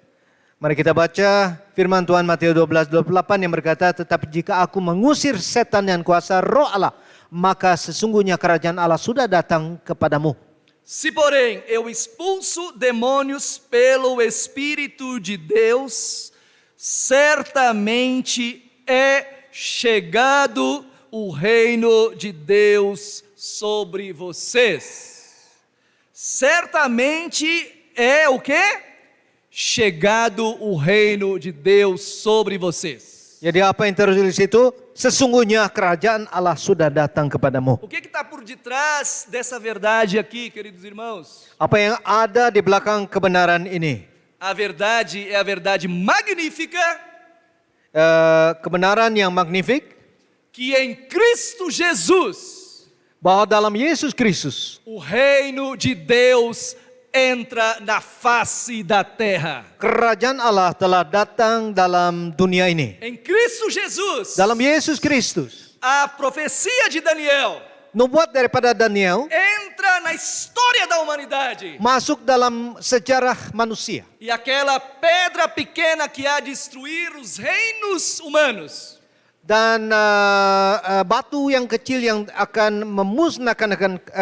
Mari kita baca firman Tuhan Matius 12:28 yang berkata, tetapi jika aku mengusir setan dengan kuasa roh Allah, maka sesungguhnya kerajaan Allah sudah datang kepadamu. Se porém eu expulso demônios pelo Espírito de Deus, certamente é chegado o reino de Deus sobre vocês. Certamente é o quê? Chegado o reino de Deus sobre vocês. Jadi apa yang tertulis itu? Sesungguhnya kerajaan Allah sudah datang kepadamu. O que está por detrás dessa verdade aqui, queridos irmãos? Apa yang ada di belakang kebenaran ini? A verdade é a verdade magnífica. Kebenaran yang magnifik. Que em Cristo Jesus, bahwa dalam Yesus Kristus, o reino de Deus entra na face da terra. Kerajaan Allah telah datang dalam dunia ini. Em Cristo Jesus. Dalam Yesus Kristus. A profecia de Daniel. Nubuat daripada Daniel. Entra na história da humanidade. Masuk dalam sejarah manusia. E aquela pedra pequena que há de destruir os reinos humanos. Dan batu yang kecil yang akan memusnahkan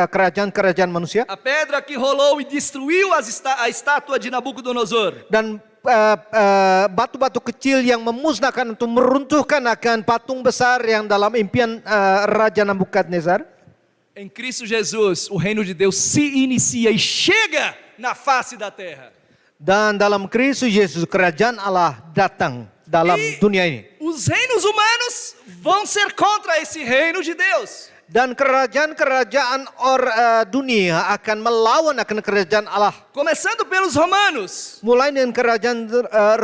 kerajaan-kerajaan manusia. A pedra que rolou e destruiu a estátua de Nabucodonosor. Dan batu-batu kecil yang memusnahkan untuk meruntuhkan akan patung besar yang dalam impian Raja Nabukadnezar. Em Cristo Jesus, o reino de Deus se inicia e chega na face da terra. Dan dalam Kristus Yesus kerajaan Allah datang dalam dunia ini. Os reinos humanos vão ser contra esse reino de Deus. Dan kerajaan-kerajaan dunia akan melawan akan kerajaan Allah. Começando pelos romanos. Mulai dengan kerajaan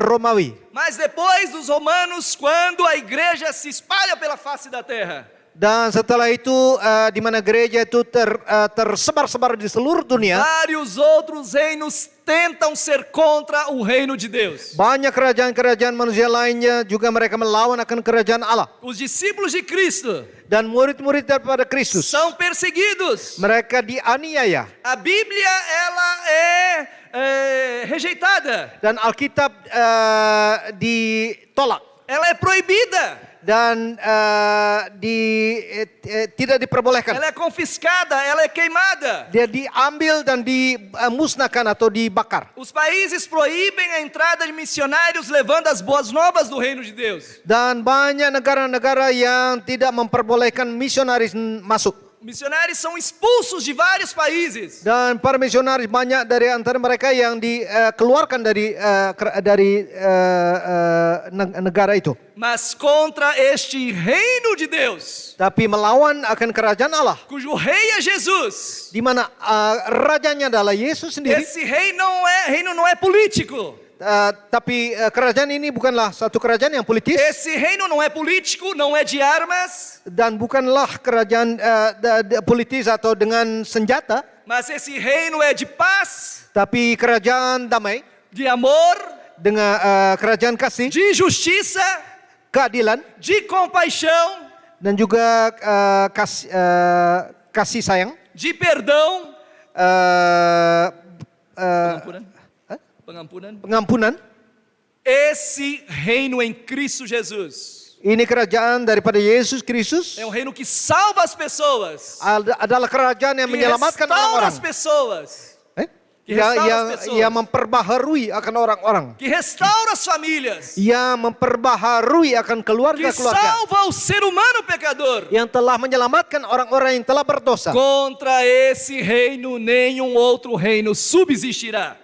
Romawi. Mas depois dos romanos, quando a igreja se espalha pela face da terra. Dan setelah itu di mana gereja itu tersebar-sebar di seluruh dunia. Vários outros reinos tentam ser contra o reino de Deus. Banyak kerajaan-kerajaan manusia lainnya juga mereka melawan akan kerajaan Allah. Os discípulos de Cristo. Dan murid-murid daripada Kristus. São perseguidos. Mereka dianiaya. A Bíblia ela é rejeitada. Dan Alkitab ditolak. Ela é proibida. Dan tidak diperbolehkan. Ela é confiscada, ela é queimada. Dia diambil dan dimusnahkan atau dibakar. Os países proíbem a entrada de missionários levando as boas novas do reino de Deus. Dan banyak negara-negara yang tidak memperbolehkan misionaris masuk. Missionários são expulsos de vários países. Dan para misionaris banyak dari antara mereka yang dikeluarkan dari negara itu. Mas contra este reino de Deus, Tapi melawan akan kerajaan Allah. cujo rei é Jesus. Di mana rajanya adalah Yesus sendiri. Esse reino não é político. Tapi kerajaan ini bukanlah satu kerajaan yang politis. Esse reino não é político, não é de armas, Dan bukanlah kerajaan politis atau dengan senjata. mas esse reino é de paz, Tapi kerajaan damai. de amor, Dengan kerajaan kasih, de justiça, keadilan. de compaixão, Dan juga kasih sayang. de perdão, eh, pengampunan, pengampunan. pengampunan. Esse reino em Cristo Jesus Ini kerajaan daripada Yesus Kristus. é um reino que salva as pessoas, Adalah kerajaan yang que menyelamatkan restaura orang-orang. as pessoas, Que Yang, restaura yang, as pessoas. yang memperbaharui akan orang-orang. que restaura as famílias, Yang memperbaharui akan que keluarga-keluarga. salva o ser humano pecador. Yang telah menyelamatkan orang-orang yang telah berdosa. Contra esse reino, nenhum outro reino subsistirá.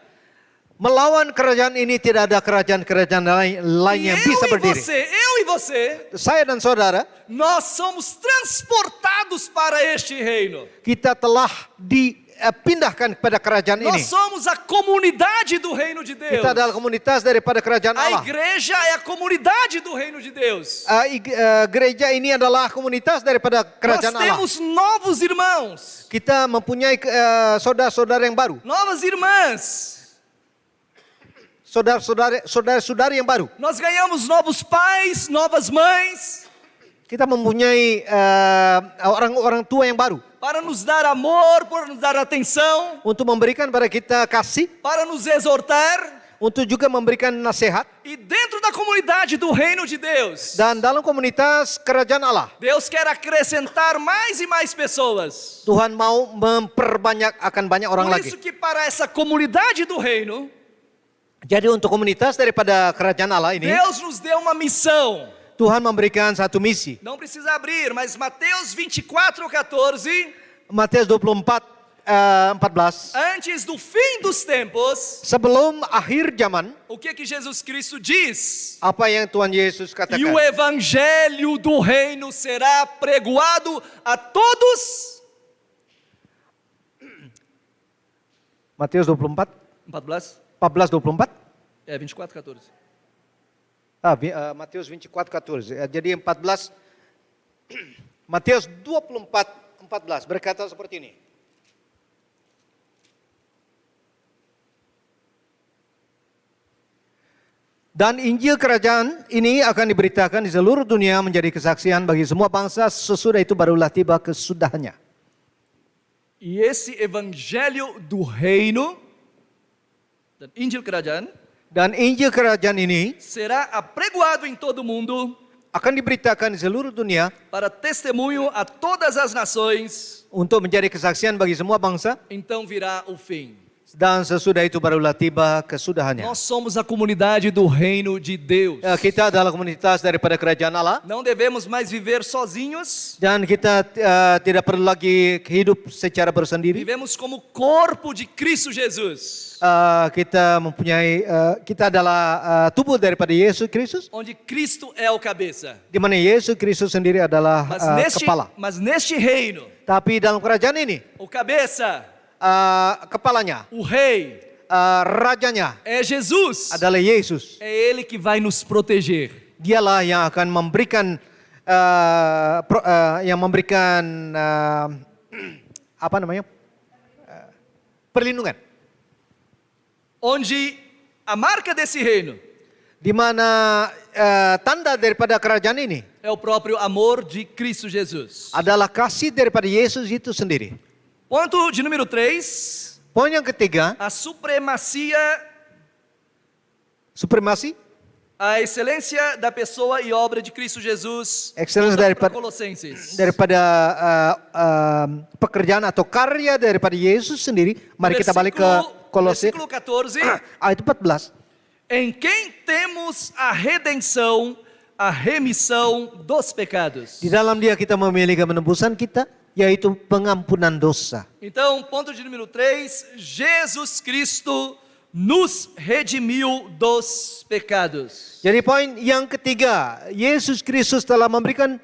Melawan kerajaan ini tidak ada kerajaan-kerajaan lain E yang bisa berdiri. eu e você, Saya dan saudara, nós somos transportados para este reino. kita telah dipindahkan kepada kerajaan Nós ini. somos a comunidade do reino de Deus. Kita adalah komunitas daripada kerajaan A Allah. igreja é a comunidade do reino de Deus. Gereja ini adalah komunitas daripada Nós kerajaan Allah. temos novos irmãos, Kita mempunyai saudara-saudara yang baru. novas irmãs. Saudara-saudari yang baru. Nós ganhamos novos pais, novas mães, Kita mempunyai orang-orang tua yang baru. para nos dar amor, para nos dar atenção, Untuk memberikan pada kita kasih. para nos exortar. Untuk juga memberikan nasihat. E dentro da comunidade do reino de Deus, Dan dalam komunitas kerajaan Allah. Deus quer acrescentar mais e mais pessoas. Tuhan mau memperbanyak akan banyak orang Por lagi. isso que para essa comunidade do reino, Jadi untuk komunitas daripada kerajaan Allah ini. Deus nos deu uma missão. Tuhan memberikan satu misi. Não precisa abrir, mas Mateus 24:14, Matius 24, 14. antes do fim dos tempos, Sebelum akhir zaman. o que Jesus Cristo diz? Apa yang Tuhan Yesus E o katakan. evangelho do reino será pregoado a todos. Matius 24, 14? 14, 24. É, 24:14. Matius 24, 14. Jadi 14. Matius 24, 14 berkata seperti ini. Dan Injil kerajaan ini akan diberitakan di seluruh dunia menjadi kesaksian bagi semua bangsa, sesudah itu barulah tiba kesudahannya. E esse evangelho do reino, dan Injil kerajaan, Dan Injil kerajaan ini será apregoado em todo mundo akan diberitakan di seluruh dunia para testemunho a todas as nações. untuk menjadi kesaksian bagi semua bangsa, Então virá o fim. dan sesudah itu barulah tiba kesudahannya. Nós somos a comunidade do reino de Deus. Kita adalah komunitas daripada kerajaan Allah. Não devemos mais viver sozinhos. Dan kita tidak perlu lagi hidup secara bersendiri. Vivemos como corpo de Cristo Jesus, Kita adalah tubuh daripada Yesus Kristus, onde Cristo é o cabeça. di mana Yesus Kristus sendiri adalah kepala. Mas neste reino, Tapi dalam kerajaan ini, o cabeça, kepalanya, o rei, rajanya é Jesus. adalah Yesus. É Ele que vai nos proteger. Dialah yang akan memberikan perlindungan. Onde a marca desse reino Di mana tanda daripada kerajaan ini é o próprio amor de Cristo Jesus. adalah kasih daripada Yesus itu sendiri. Ponto de número 3, Poin yang ketiga, a supremacia, supremasi, a excelência da pessoa e obra de Cristo Jesus. Excellence Voltando daripada- para Colossenses. daripada pekerjaan atau karya daripada Yesus sendiri. Mari kita balik ke Kolose Versículo 14. ayat 14. Em quem temos a redenção, a remissão dos pecados. Di dalam Dia kita memiliki penebusan kita yaitu pengampunan dosa. Então, ponto de número 3, Jesus Cristo nos redimiu dos pecados. Jadi poin yang ketiga, Yesus Kristus telah memberikan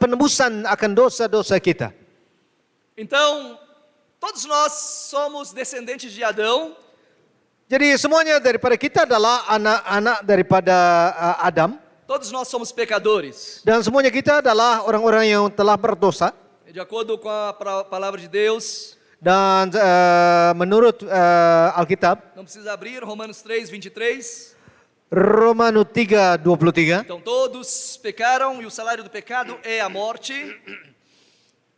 penebusan akan dosa-dosa kita. Então, todos nós somos descendentes de Adão. Jadi semuanya daripada kita adalah anak-anak daripada Adam. Todos nós somos pecadores. Dan semuanya kita adalah orang-orang yang telah berdosa. De acordo com a palavra de Deus, Dan menurut Alkitab, não precisa abrir, Romanos 3, 23. Romanos 3:23. Então todos pecaram e o salário do pecado é a morte.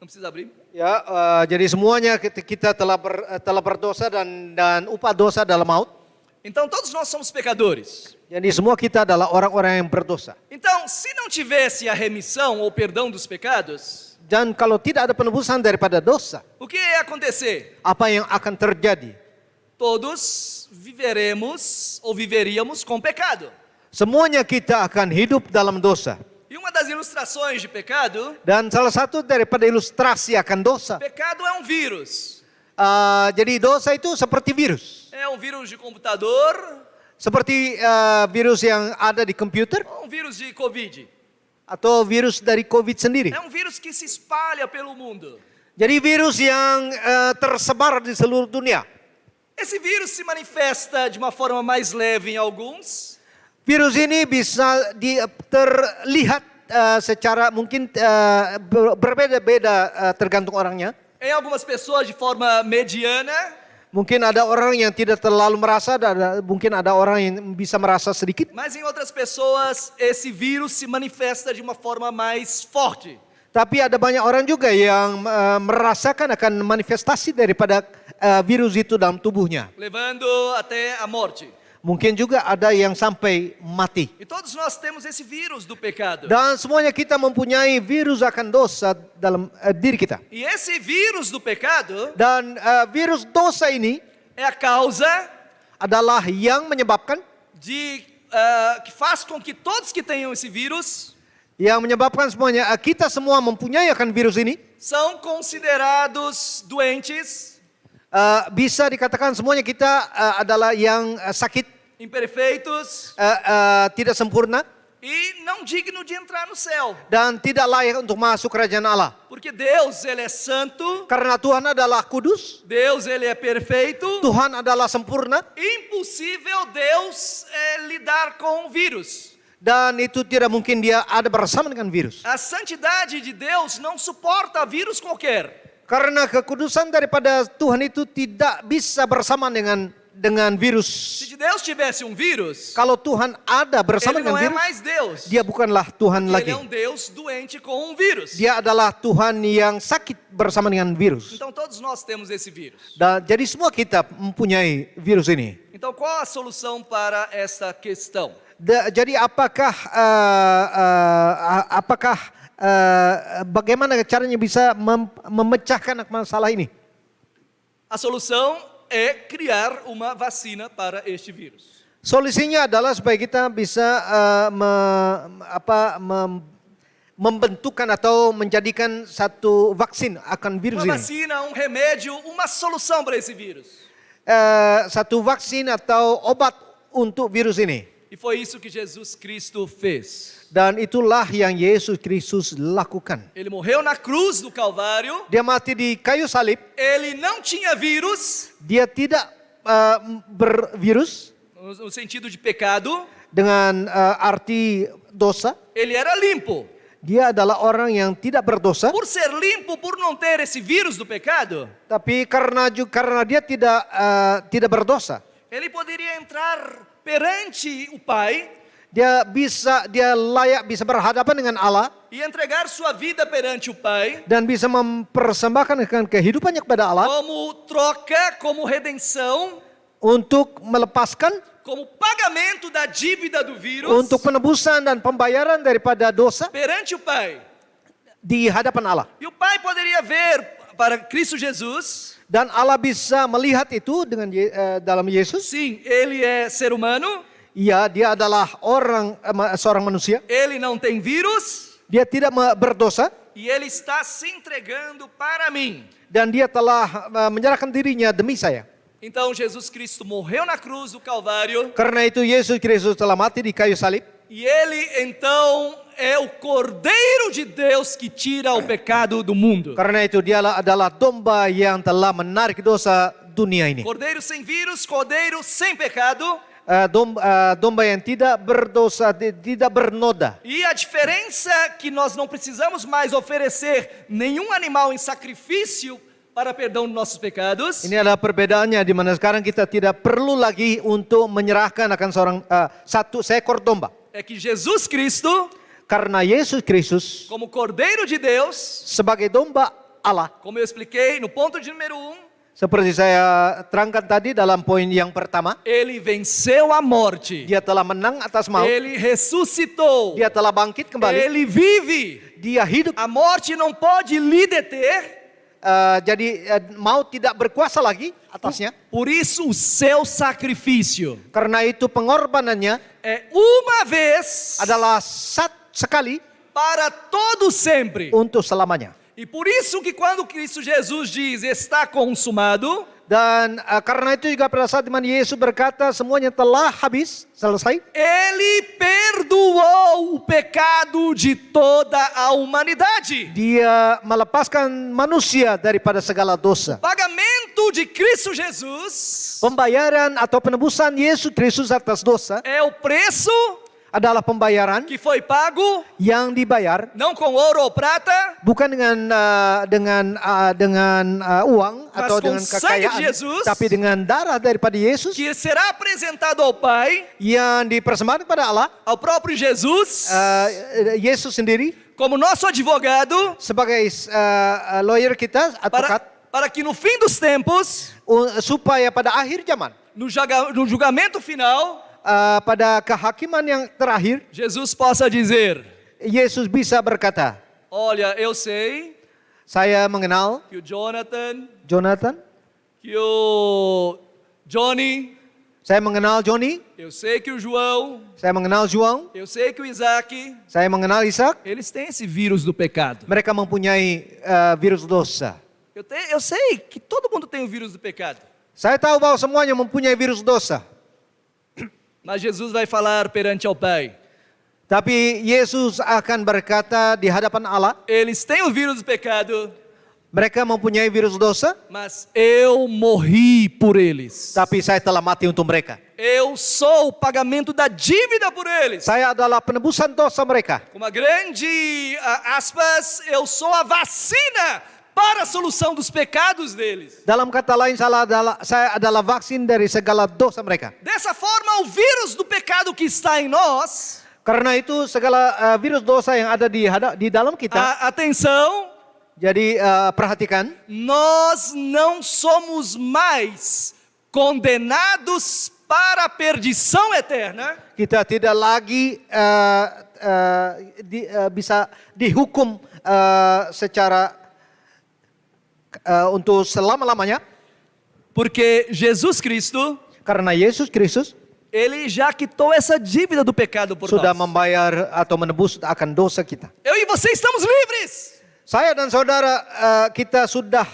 Não precisa abrir. Ya, jadi semuanya kita telah berdosa dan upah dosa adalah maut. Então todos nós somos pecadores. Jadi semua kita adalah orang-orang yang berdosa. Então, se não tivesse a remissão ou perdão dos pecados, Dan kalau tidak ada penebusan daripada dosa, o que ia acontecer? apa yang akan terjadi? Todos viveremos ou viveríamos com pecado. Semuanya kita akan hidup dalam dosa. E uma das ilustrações de pecado, Dan salah satu daripada ilustrasi akan dosa, pecado é um vírus. jadi dosa itu seperti virus. É um vírus de computador, Seperti virus yang ada di komputer ou um vírus de Covid. atau virus dari COVID sendiri. É um vírus que se espalha pelo mundo. Jadi virus yang tersebar di seluruh dunia. Esse vírus se manifesta de uma forma mais leve em alguns, Virus ini bisa terlihat secara mungkin berbeda-beda tergantung orangnya. em algumas pessoas de forma mediana, Mungkin ada orang yang tidak terlalu merasa, mungkin ada orang yang bisa merasa sedikit. mas em outras pessoas esse vírus se manifesta de uma forma mais forte. Tapi ada banyak orang juga yang merasakan akan manifestasi daripada virus itu dalam tubuhnya. Levando até a morte. Mungkin juga ada yang sampai mati. E todos nós temos esse vírus do pecado. Dan semuanya kita mempunyai virus akan dosa dalam diri kita. E esse vírus do pecado Dan virus dosa ini é a causa adalah yang menyebabkan, que faz com que todos que tenham esse vírus semuanya kita semua mempunyai akan virus ini. são considerados doentes, Bisa dikatakan semuanya kita adalah yang sakit, imperfeitos tidak sempurna, e não digno de entrar no céu. dan tidak layak untuk masuk kerajaan Allah. Porque Deus, ele é santo, Karena Tuhan adalah kudus, Deus, ele é perfeito. Tuhan adalah sempurna, Impossível Deus lidar com o vírus. dan itu tidak mungkin dia ada bersama dengan virus. A santidade de Deus não suporta vírus qualquer. Karena kekudusan daripada Tuhan itu tidak bisa bersama dengan virus. Se Deus tivesse um vírus, Kalau Tuhan ada bersama ele não dengan é virus, mais Deus. dia bukanlah Tuhan Ele lagi. é um Deus doente com um vírus. Dia adalah Tuhan yang sakit bersama dengan virus. Então todos nós temos esse vírus. Dan jadi semua kita mempunyai virus ini. Então qual a solução para essa questão? Jadi bagaimana caranya bisa memecahkan masalah ini? A solução é criar uma vacina para este vírus. Solusinya adalah supaya kita bisa membentukkan atau menjadikan satu vaksin akan virus Uma ini. vacina, um remédio, uma solução para esse vírus. Satu vaksin atau obat untuk virus ini. E foi isso que Jesus Cristo fez. Dan itulah yang Yesus Kristus lakukan. Ele morreu na cruz do Calvário. Dia mati di kayu salib. Ele não tinha vírus, Dia tidak bervirus no sentido de pecado. dengan arti dosa. Ele era limpo. Dia adalah orang yang tidak berdosa. Por ser limpo, por não ter esse vírus do pecado, Tapi karena dia tidak berdosa, ele poderia entrar perante o Pai dia layak bisa berhadapan dengan Allah e entregar sua vida perante o Pai dan bisa mempersembahkan kehidupannya kepada Allah como troca, como redenção, untuk melepaskan, como pagamento da dívida do vírus untuk penebusan dan pembayaran daripada dosa perante o Pai. di hadapan Allah. E o Pai poderia ver para Cristo Jesus, Dan Allah bisa melihat itu dengan dalam Yesus. sim, ele é ser humano, Iya, dia adalah seorang manusia. ele não tem vírus, Dia tidak berdosa e Ele está se entregando para mim. dan dia telah menyerahkan dirinya demi saya. Então Jesus Cristo morreu na cruz do Calvário Karena itu Yesus Kristus telah mati di kayu salib. e Ele então é o Cordeiro de Deus que tira o pecado do mundo. Karena itu dialah adalah domba yang telah menarik dosa dunia ini. Cordeiro sem vírus, cordeiro sem pecado. Domba yang tidak berdosa, tidak bernoda. E a diferença que nós não precisamos mais oferecer nenhum animal em sacrifício para perdão dos nossos pecados. Ini adalah perbedaannya di mana sekarang kita tidak perlu lagi untuk menyerahkan akan satu seekor domba. É que Jesus Cristo, Karena Yesus Kristus como Cordeiro de Deus, sebagai domba Allah, como eu expliquei no ponto de número 1, seperti saya terangkan tadi dalam poin yang pertama, Ele venceu a morte. dia telah menang atas maut, Ele ressuscitou. dia telah bangkit kembali, Ele vive. dia hidup. A morte não pode lhe deter. Jadi maut tidak berkuasa lagi atasnya. Por isso o seu sacrifício Karena itu pengorbanannya é uma vez adalah sekali para todo sempre. untuk selamanya. E por isso que quando Cristo Jesus diz está consumado, Dan karena itu juga pada saat di mana Yesus berkata semuanya telah habis, selesai. Ele perdoou o pecado de toda a humanidade. Dia melepaskan manusia daripada segala dosa. Pagamento de Cristo Jesus Pembayaran atau penebusan Yesus Kristus atas dosa é o preço adalah pembayaran que foi pago yang dibayar não com ouro ou prata, bukan dengan uang Mas atau com dengan sangue kekayaan, de Jesus, tapi dengan darah daripada Yesus que será apresentado ao Pai, yang dipersembahkan kepada Allah. ao próprio Jesus, Yesus sendiri como nosso advogado, sebagai lawyer kita, advokat, para que no fim dos tempos, supaya pada akhir zaman, no julgamento final, pada kehakiman yang terakhir, Jesus possa dizer: Yesus bisa berkata, olha, eu sei saya mengenal que o Jonathan, Jonathan, que o Johnny, saya mengenal Johnny, eu sei que o João, saya mengenal João, eu sei que o Isaac, saya mengenal Ishak, eles têm esse vírus do pecado. mereka mempunyai virus dosa. Eu sei que todo mundo tem o vírus do pecado. Saya tahu bahwa semuanya mempunyai virus dosa. Mas Jesus vai falar perante ao Pai: Tapi Yesus akan berkata di hadapan Allah, eles têm o vírus do pecado, mereka mempunyai virus dosa, mas eu morri por eles. tapi saya telah mati untuk mereka. Eu sou o pagamento da dívida por eles. Saya adalah penebusan dosa mereka. Com uma grande aspas, eu sou a vacina para a solução dos pecados deles. Dalam kata lain, saya adalah vaksin dari segala dosa mereka. Dessa forma, o vírus do pecado que está em nós, Karena itu segala virus dosa yang ada di dalam kita, atenção, jadi perhatikan, nós não somos mais condenados para a perdição eterna, kita tidak lagi bisa dihukum secara untuk selama-lamanya, porque Jesus Cristo, karena Yesus Kristus Ele já quitou essa dívida do pecado por sudah nós. membayar atau menebus akan dosa kita. Eu e você estamos livres. Saya dan saudara kita sudah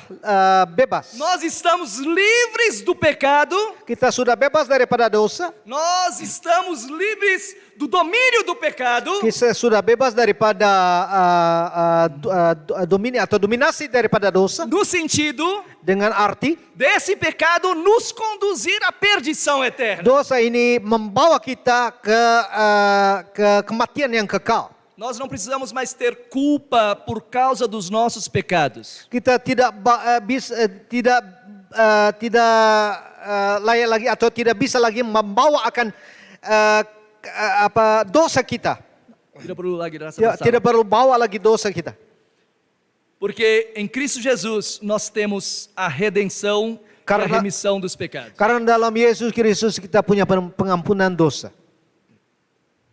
bebas. Nós estamos livres do pecado. Kita sudah bebas daripada dosa. Nós estamos livres do domínio do pecado. Kita sudah bebas daripada domini atau dominasi daripada dosa. No sentido Dengan arti desse pecado nos conduzir à perdição eterna. dosa ini membawa kita ke kematian yang kekal. Nós não precisamos mais ter culpa por causa dos nossos pecados. Kita tidak layak lagi atau tidak bisa lagi membawa akan dosa kita. Tidak perlu lagi rasa Tidak bersalah. perlu bawa lagi dosa kita. Porque em Cristo Jesus nós temos a redenção e a remissão dos pecados. Karena dalam Yesus Kristus kita punya pengampunan dosa.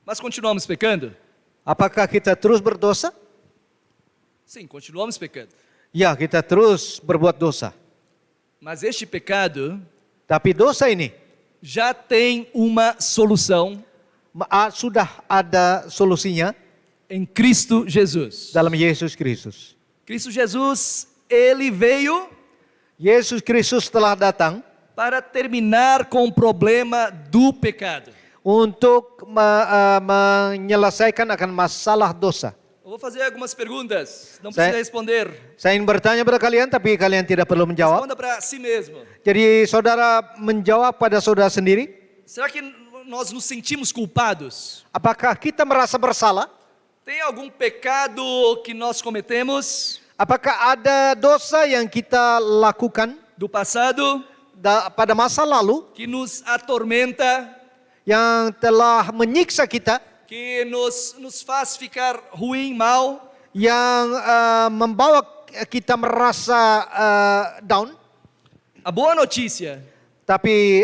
Mas continuamos pecando? Apakah kita terus berdosa? Sim, continuamos pecando. Ya, kita terus berbuat dosa. Mas este pecado Tapi dosa ini já tem uma solução sudah ada solusinya. em Cristo Jesus. dalam Yesus Kristus. Cristo Jesus, ele veio Yesus Kristus telah datang para terminar com o problema do pecado. untuk menyelesaikan akan masalah dosa. Eu vou fazer algumas perguntas, não Saya- precisa responder. Saya ingin bertanya pada kalian, tapi kalian tidak perlu menjawab. Responda para si mesmo. Jadi saudara menjawab pada saudara sendiri, Será que nós nos sentimos culpados? apakah kita merasa bersalah? Tem algum pecado que nós cometemos Apakah ada dosa yang kita lakukan do passado pada masa lalu que nos atormenta, yang telah menyiksa kita, que nos faz ficar ruim, mal? yang membawa kita merasa down? A boa notícia Tapi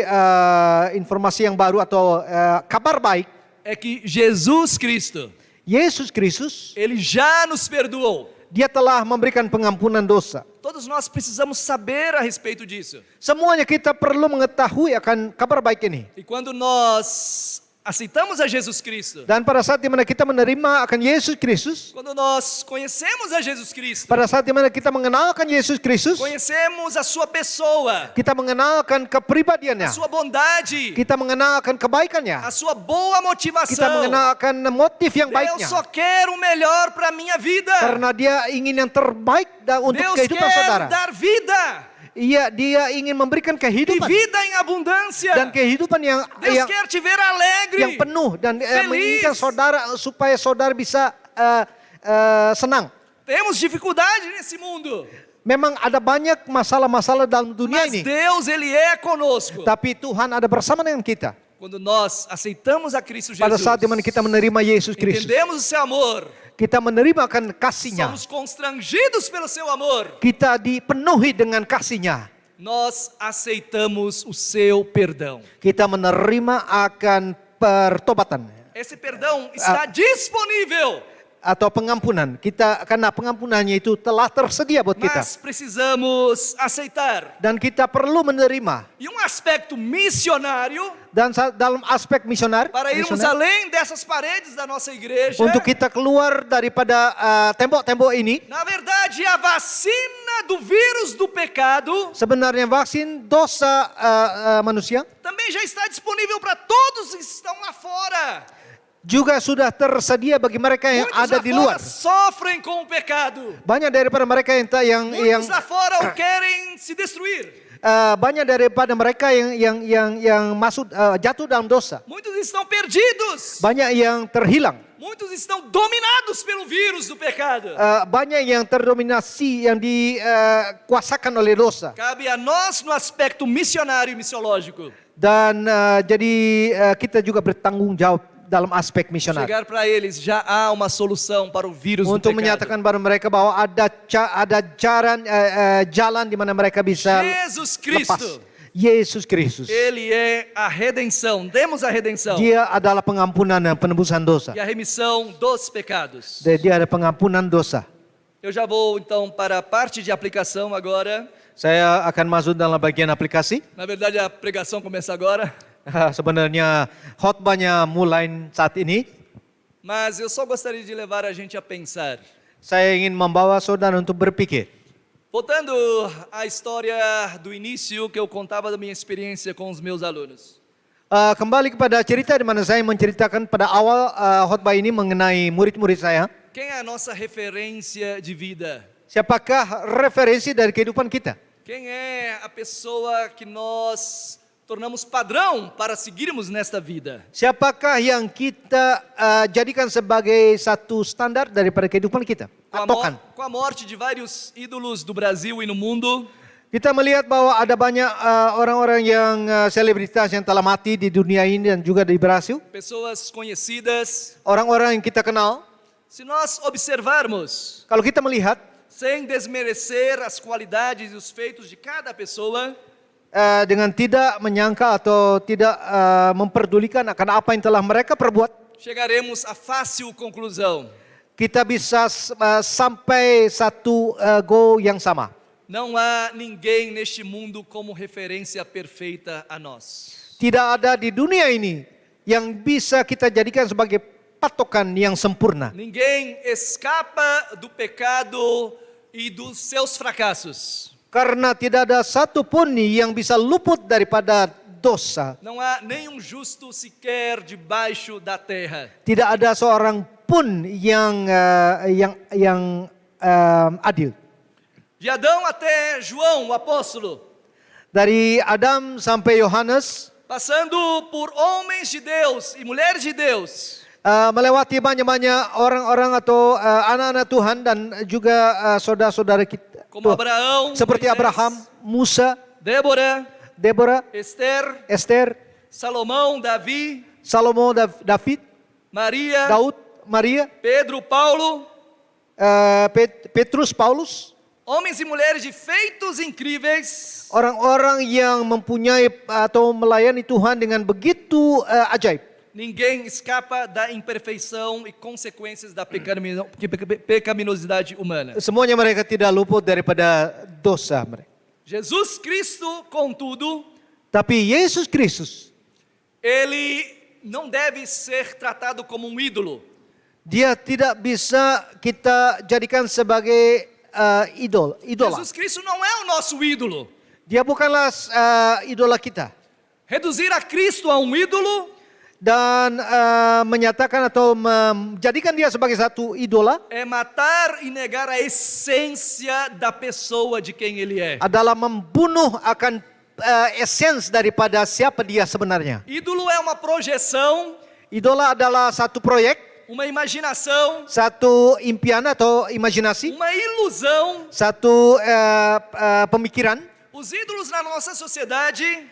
informasi yang baru atau kabar baik, é que Jesus Cristo, Yesus Kristus, ele já nos perdoou. dia telah memberikan pengampunan dosa. Todos nós precisamos saber a respeito disso. Semuanya kita perlu mengetahui akan kabar baik ini. E quando nós aceitamos a Jesus Cristo, Dan pada saat dimana kita menerima akan Yesus Kristus, quando nós conhecemos a Jesus Cristo, pada saat dimana kita mengenalkan Yesus Kristus, conhecemos a sua pessoa, kita mengenalkan kepribadiannya, a sua bondade, kita mengenalkan kebaikannya, a sua boa kita motivação. mengenalkan motif yang Deus baiknya. só quer o melhor para a minha vida. Karena dia ingin yang terbaik untuk Deus kehidupan quer saudara. dar vida Dia ingin memberikan e kehidupan vida em abundância. dan kehidupan yang Deus quer te ver alegre. yang penuh dan Feliz. menginginkan saudara supaya saudara bisa senang. Temos dificuldade nesse mundo, Memang ada banyak masalah-masalah dalam dunia mas ini, Deus ele é conosco. tapi Tuhan ada bersama dengan kita. Quando nós aceitamos a Cristo Pada Jesus, saat dimana kita menerima Yesus Kristus, entendemos o seu amor, kita menerima akan kasih-Nya, somos constrangidos pelo seu amor, kita dipenuhi dengan kasih-Nya, nós aceitamos o seu perdão. kita menerima akan pertobatan Esse perdão está disponível, atau pengampunan. Karena pengampunannya itu telah tersedia buat kita. mas precisamos aceitar. Dan kita perlu menerima. E um aspecto missionário, Dan dalam aspek misioner, para irmos além dessas paredes da nossa igreja, untuk kita keluar daripada tembok-tembok ini, na verdade, a vacina do vírus do pecado sebenarnya vaksin dosa manusia também já está disponível para todos que estão lá fora. juga sudah tersedia bagi mereka yang Muitos ada lá di fora luar. sofrem com o pecado. Banyak daripada mereka yang Muitos lá fora o querem se destruir. banyak daripada mereka yang masuk jatuh dalam dosa. Muitos estão perdidos. Banyak yang terhilang. Muitos estão dominados pelo vírus do pecado. Banyak yang terdominasi, yang dikuasakan oleh dosa. Cabe a nós no aspecto missionário e missiológico Dan jadi kita juga bertanggung jawab dalam aspek misioner. chegar para eles, já há uma solução para o vírus do Untuk pecado. menyatakan pada mereka bahwa ada jalan di mana mereka bisa Jesus lepas. Cristo, Yesus Kristus. ele é a redenção. Demos a redenção Dia adalah pengampunan dan penebusan dosa. e a remissão dos pecados. Dia ada pengampunan dosa. Eu já vou então para a parte de aplicação agora. Saya akan masuk dalam bagian aplikasi. Na verdade, a pregação começa agora, Sebenarnya khotbahnya mulai saat ini. mas eu só gostaria de levar a gente a pensar. Saya ingin membawa saudara untuk berpikir. Voltando à história do início que eu contava da minha experiência com os meus alunos. Kembali kepada cerita di mana saya menceritakan pada awal khotbah ini mengenai murid-murid saya. Quem é a nossa referência de vida? Siapakah referensi dari kehidupan kita? Quem é a pessoa que nós tornamos padrão para seguirmos nesta vida? Siapakah yang kita jadikan sebagai satu standar daripada kehidupan kita? Patokan. Com a morte de vários ídolos do Brasil e no mundo, Kita melihat bahwa ada banyak orang-orang yang selebritas yang telah mati di dunia ini dan juga di Brasil. pessoas conhecidas, Orang-orang yang kita kenal. se nós observarmos, Kalau kita melihat sem desmerecer as qualidades e os feitos de cada pessoa, dengan tidak menyangka atau tidak memperdulikan akan apa yang telah mereka perbuat, chegaremos à fácil conclusão: kita bisa sampai satu goal yang sama. não há ninguém neste mundo como referência perfeita a nós. Tidak ada di dunia ini yang bisa kita jadikan sebagai patokan yang sempurna. Ninguém escapa do pecado e dos seus fracassos. Karena tidak ada satupun yang bisa luput daripada dosa. Não há nenhum justo sequer debaixo da terra. Tidak ada seorang pun yang adil. De Adão até João, o apóstolo, Dari Adam sampai Yohanes, passando por homens de Deus e mulheres de Deus, melewati banyak-banyak orang-orang atau anak-anak Tuhan dan juga saudara-saudara kita. como Abraão, Seperti Moisés, Abraham, Musa, Débora, Deborah, Esther, Esther, Salomão, Davi, Salomo, David, Maria, Daud, Maria, Pedro, Paulo, Petrus, Paulus. homens e mulheres de feitos incríveis, Orang-orang yang mempunyai atau melayani Tuhan dengan begitu ajaib. ninguém escapa da imperfeição e consequências da pecaminosidade humana. Semuanya mereka tidak luput daripada dosa mereka. Jesus Cristo, contudo, Tapi Yesus Kristus, ele não deve ser tratado como um ídolo. dia tidak bisa kita jadikan sebagai idola. Jesus Cristo não é o nosso ídolo. Dia bukanlah idola kita. Reduzir a Cristo a um ídolo Dan menyatakan atau menjadikan dia sebagai satu idola é matar e negar a essência da pessoa de quem ele é. adalah membunuh akan esens daripada siapa dia sebenarnya. Ídolo é uma projeção, Idola adalah satu proyek, uma imaginação, satu impian atau imajinasi, uma ilusão. satu pemikiran. Os ídolos na nossa sociedade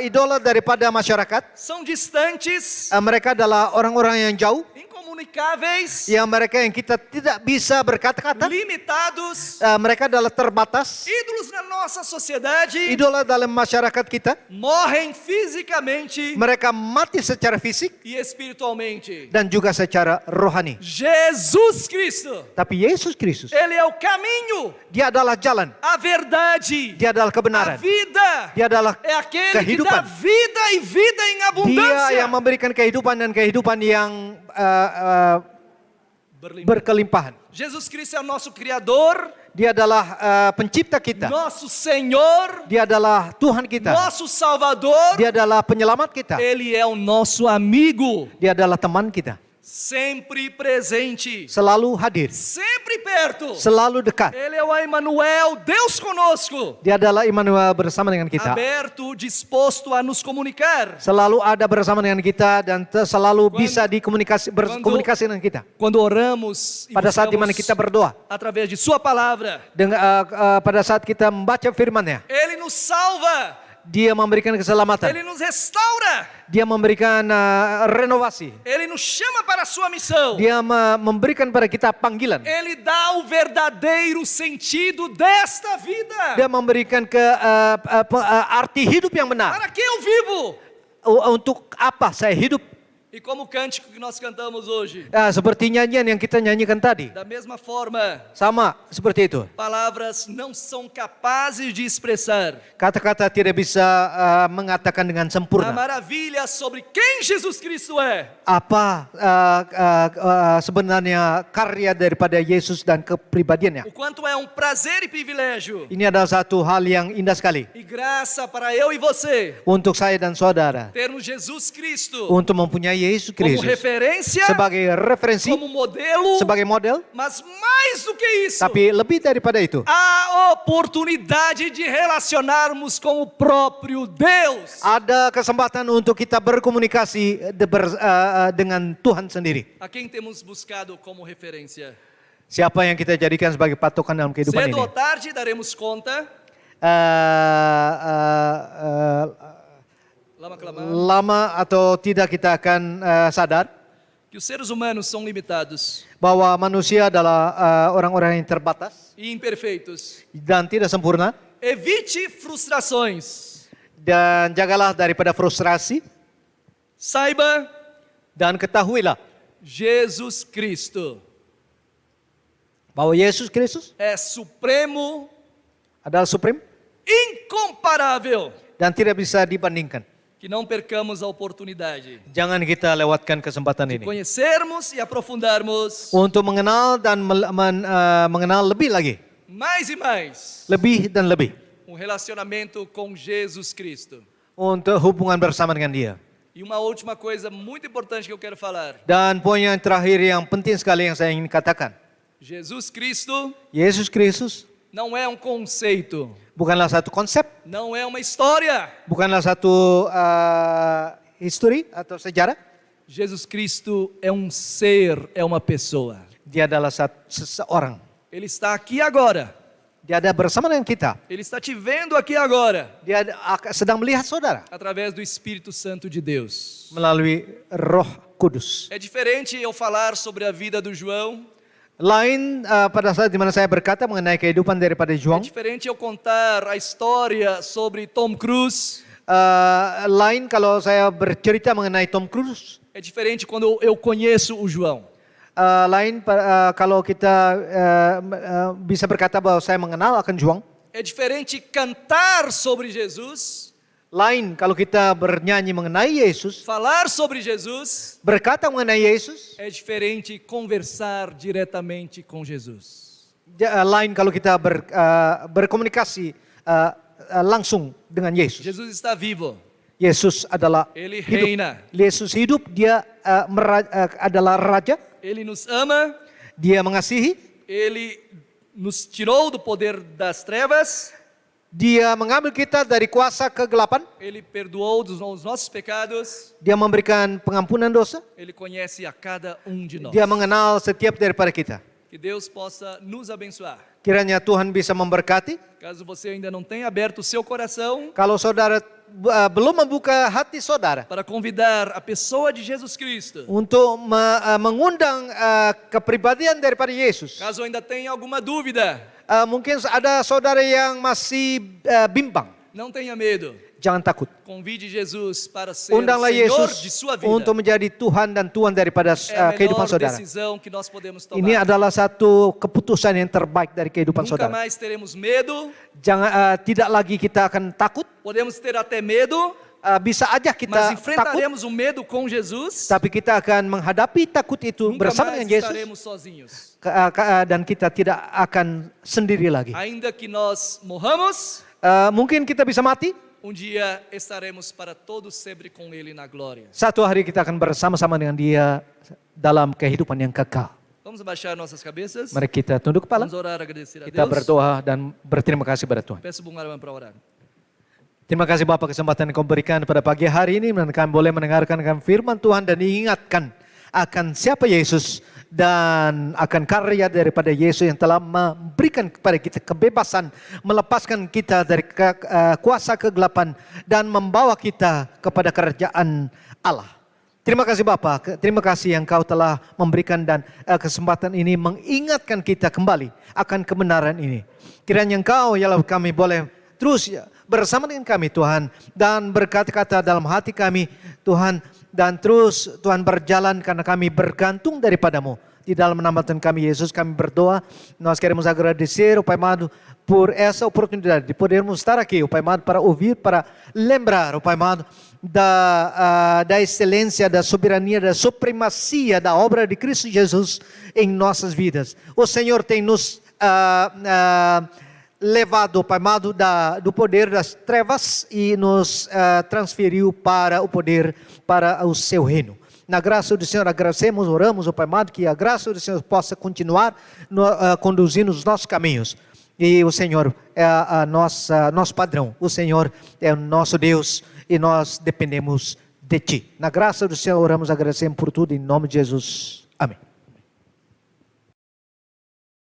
Idola daripada masyarakat, são distantes, mereka adalah orang-orang yang jauh, incomunicáveis, yang mereka yang kita tidak bisa berkata-kata, limitados. mereka adalah terbatas. Ídolos na nossa sociedade Idola dalam masyarakat kita, morrem fisicamente mereka mati secara fisik e espiritualmente. dan juga secara rohani. Jesus Cristo, Tapi Yesus Kristus, ele é o caminho, dia adalah jalan, a verdade, dia adalah a kebenaran, vida. dia adalah É aquele que dá kehidupan. vida e vida em Dia abundância. yang memberikan kehidupan dan kehidupan yang berkelimpahan. Jesus Cristo é o nosso Criador, Dia adalah pencipta kita. nosso Senhor, Dia adalah Tuhan kita. nosso Salvador. Dia adalah penyelamat kita. Ele é o nosso amigo, Dia adalah teman kita. sempre presente, Selalu hadir, sempre perto. selalu dekat. Ele é o Emmanuel, Deus conosco, Dia adalah Immanuel bersama dengan kita. aberto, disposto a nos comunicar. Selalu ada bersama dengan kita dan selalu bisa berkomunikasi dengan kita. Quando oramos e Pada saat dimana buscamos kita berdoa, através de Sua palavra, pada saat kita membaca firman-Nya, Ele nos salva, Dia memberikan keselamatan. Ele nos restaura, Dia memberikan renovasi. Ele nos chama para a Sua missão. Dia memberikan pada kita panggilan. Ele dá o verdadeiro sentido desta vida. Dia memberikan arti hidup yang benar. Para que eu vivo? Untuk apa saya hidup? E como o cântico que nós cantamos hoje, Seperti nyanyian yang kita nyanyikan tadi. da mesma forma, Sama seperti itu. palavras não são capazes de expressar Kata-kata tidak bisa mengatakan dengan a sempurna maravilha sobre quem Jesus Cristo é. apa sebenarnya karya daripada Yesus dan kepribadiannya. O quanto é um prazer e privilégio Ini adalah satu hal yang indah sekali e graça para eu e você untuk saya dan saudara, termos Jesus Cristo untuk mempunyai Yesus como Kristus referência, sebagai referensi, como modelo, sebagai model, mas mais do que isso, tapi lebih daripada itu, a oportunidade de relacionarmos com o próprio Deus. ada kesempatan untuk kita berkomunikasi dengan Tuhan sendiri. A quem temos buscado como referência? Siapa yang kita jadikan sebagai patokan dalam kehidupan Cedo ini? ou tarde daremos conta. Lama-kelamaan Lama atau tidak kita akan sadar que os seres humanos são limitados bahwa manusia adalah orang-orang yang terbatas e imperfeitos. dan tidak sempurna. Evite frustrações. Dan jagalah daripada frustrasi Saiba, dan ketahuilah Jesus Cristo bahwa Yesus Kristus é supremo, adalah supreme incomparável, dan tidak bisa dibandingkan. que que não percamos a oportunidade Jangan kita lewatkan kesempatan de ini conhecermos e aprofundarmos untuk mengenal dan mengenal lebih lagi, mais e mais lebih dan lebih, relacionamento com Jesus Cristo. untuk hubungan bersama dengan Dia. E uma última coisa muito importante que eu quero falar. Dan poin yang terakhir yang penting sekali yang saya ingin katakan, Jesus Cristo Yesus Kristus não é um conceito, bukanlah satu konsep, não é uma história. bukanlah satu history atau sejarah. Jesus Cristo é um ser, é uma pessoa. Dia adalah seseorang. Ele está aqui agora. Dia ada bersama dengan kita. Ele está te vendo aqui agora, Dia sedang melihat saudara através do Espírito Santo de Deus. melalui Roh Kudus. É diferente eu falar sobre a vida do João, Lain pada saat dimana saya berkata mengenai kehidupan daripada é João. diferente eu contar a história sobre Tom Cruise, Lain kalau saya bercerita mengenai Tom Cruise. é diferente quando eu conheço o João. Lain kalau kita bisa berkata bahwa saya mengenal akan João. É diferente cantar sobre Jesus, Lain kalau kita bernyanyi mengenai Yesus, falar sobre Jesus, berkata mengenai Yesus. é diferente conversar diretamente com Jesus. Lain kalau kita berkomunikasi langsung dengan Yesus. Jesus está vivo, Yesus adalah Ele hidup. reina, Yesus hidup, dia adalah raja, Ele nos ama, dia mengasihi, Ele nos tirou do poder das trevas, dia mengambil kita dari kuasa kegelapan, Ele perdoou dos nossos pecados, dia memberikan pengampunan dosa, Ele conhece a cada de nós. dia mengenal setiap daripada kita. Que Deus possa nos abençoar. Kiranya Tuhan bisa memberkati. Caso você ainda não tenha aberto o seu coração Kalau saudara belum membuka hati saudara para convidar a pessoa de Jesus Cristo, untuk mengundang kepribadian daripada Yesus, caso ainda tenha alguma dúvida, mungkin ada saudara yang masih bimbang, não tenha medo. jangan takut. Convide Jesus para ser Undanglah Senhor Yesus de sua vida. untuk menjadi Tuhan dan Tuhan daripada É a kehidupan melhor saudara. decisão que nós podemos tomar. Ini adalah satu keputusan yang terbaik dari kehidupan Nunca saudara. mais teremos medo, Jangan tidak lagi kita akan takut. podemos ter até medo, Bisa aja mas kita takut, enfrentaremos o medo com Jesus. tapi kita akan menghadapi takut itu Nunca bersama mais dengan Yesus, estaremos sozinhos. dan kita tidak akan sendiri lagi. Ainda que nós morramos, Mungkin kita bisa mati, dia estaremos para todos sempre com Ele na glória. satu hari kita akan bersama-sama dengan Dia dalam kehidupan yang kekal. Vamos abaixar nossas cabeças. Mari kita tunduk kepala, Vamos orar, agradecer a kita Deus. berdoa dan berterima kasih pada Tuhan. Peço Bung Arman para orar. Terima kasih Bapak kesempatan yang kau berikan pada pagi hari ini, dan kami boleh mendengarkan firman Tuhan dan diingatkan akan siapa Yesus dan akan karya daripada Yesus yang telah memberikan kepada kita kebebasan, melepaskan kita dari kuasa kegelapan dan membawa kita kepada kerajaan Allah. Terima kasih Bapak, terima kasih yang kau telah memberikan dan kesempatan ini mengingatkan kita kembali akan kebenaran ini. Kiranya engkau ya kami boleh terus bersama dengan kami Tuhan, dan berkata-kata dalam hati kami Tuhan, dan terus Tuhan berjalan karena kami bergantung daripadamu. Di dalam nama Tuhan kami Yesus kami berdoa. Nós queremos agradecer, Pai amado, por essa oportunidade de podermos estar aqui, Pai amado, para ouvir, para lembrar, Pai amado, da excelência, da soberania, da supremacia da obra de Cristo Jesus em nossas vidas. O Senhor tem nos levado, Pai amado, do poder das trevas e nos transferiu para o poder, para o seu reino. Na graça do Senhor agradecemos, oramos, Pai amado, que a graça do Senhor possa continuar conduzindo os nossos caminhos. E o Senhor é nosso padrão, o Senhor é o nosso Deus e nós dependemos de Ti. Na graça do Senhor oramos, agradecemos por tudo, em nome de Jesus. Amém.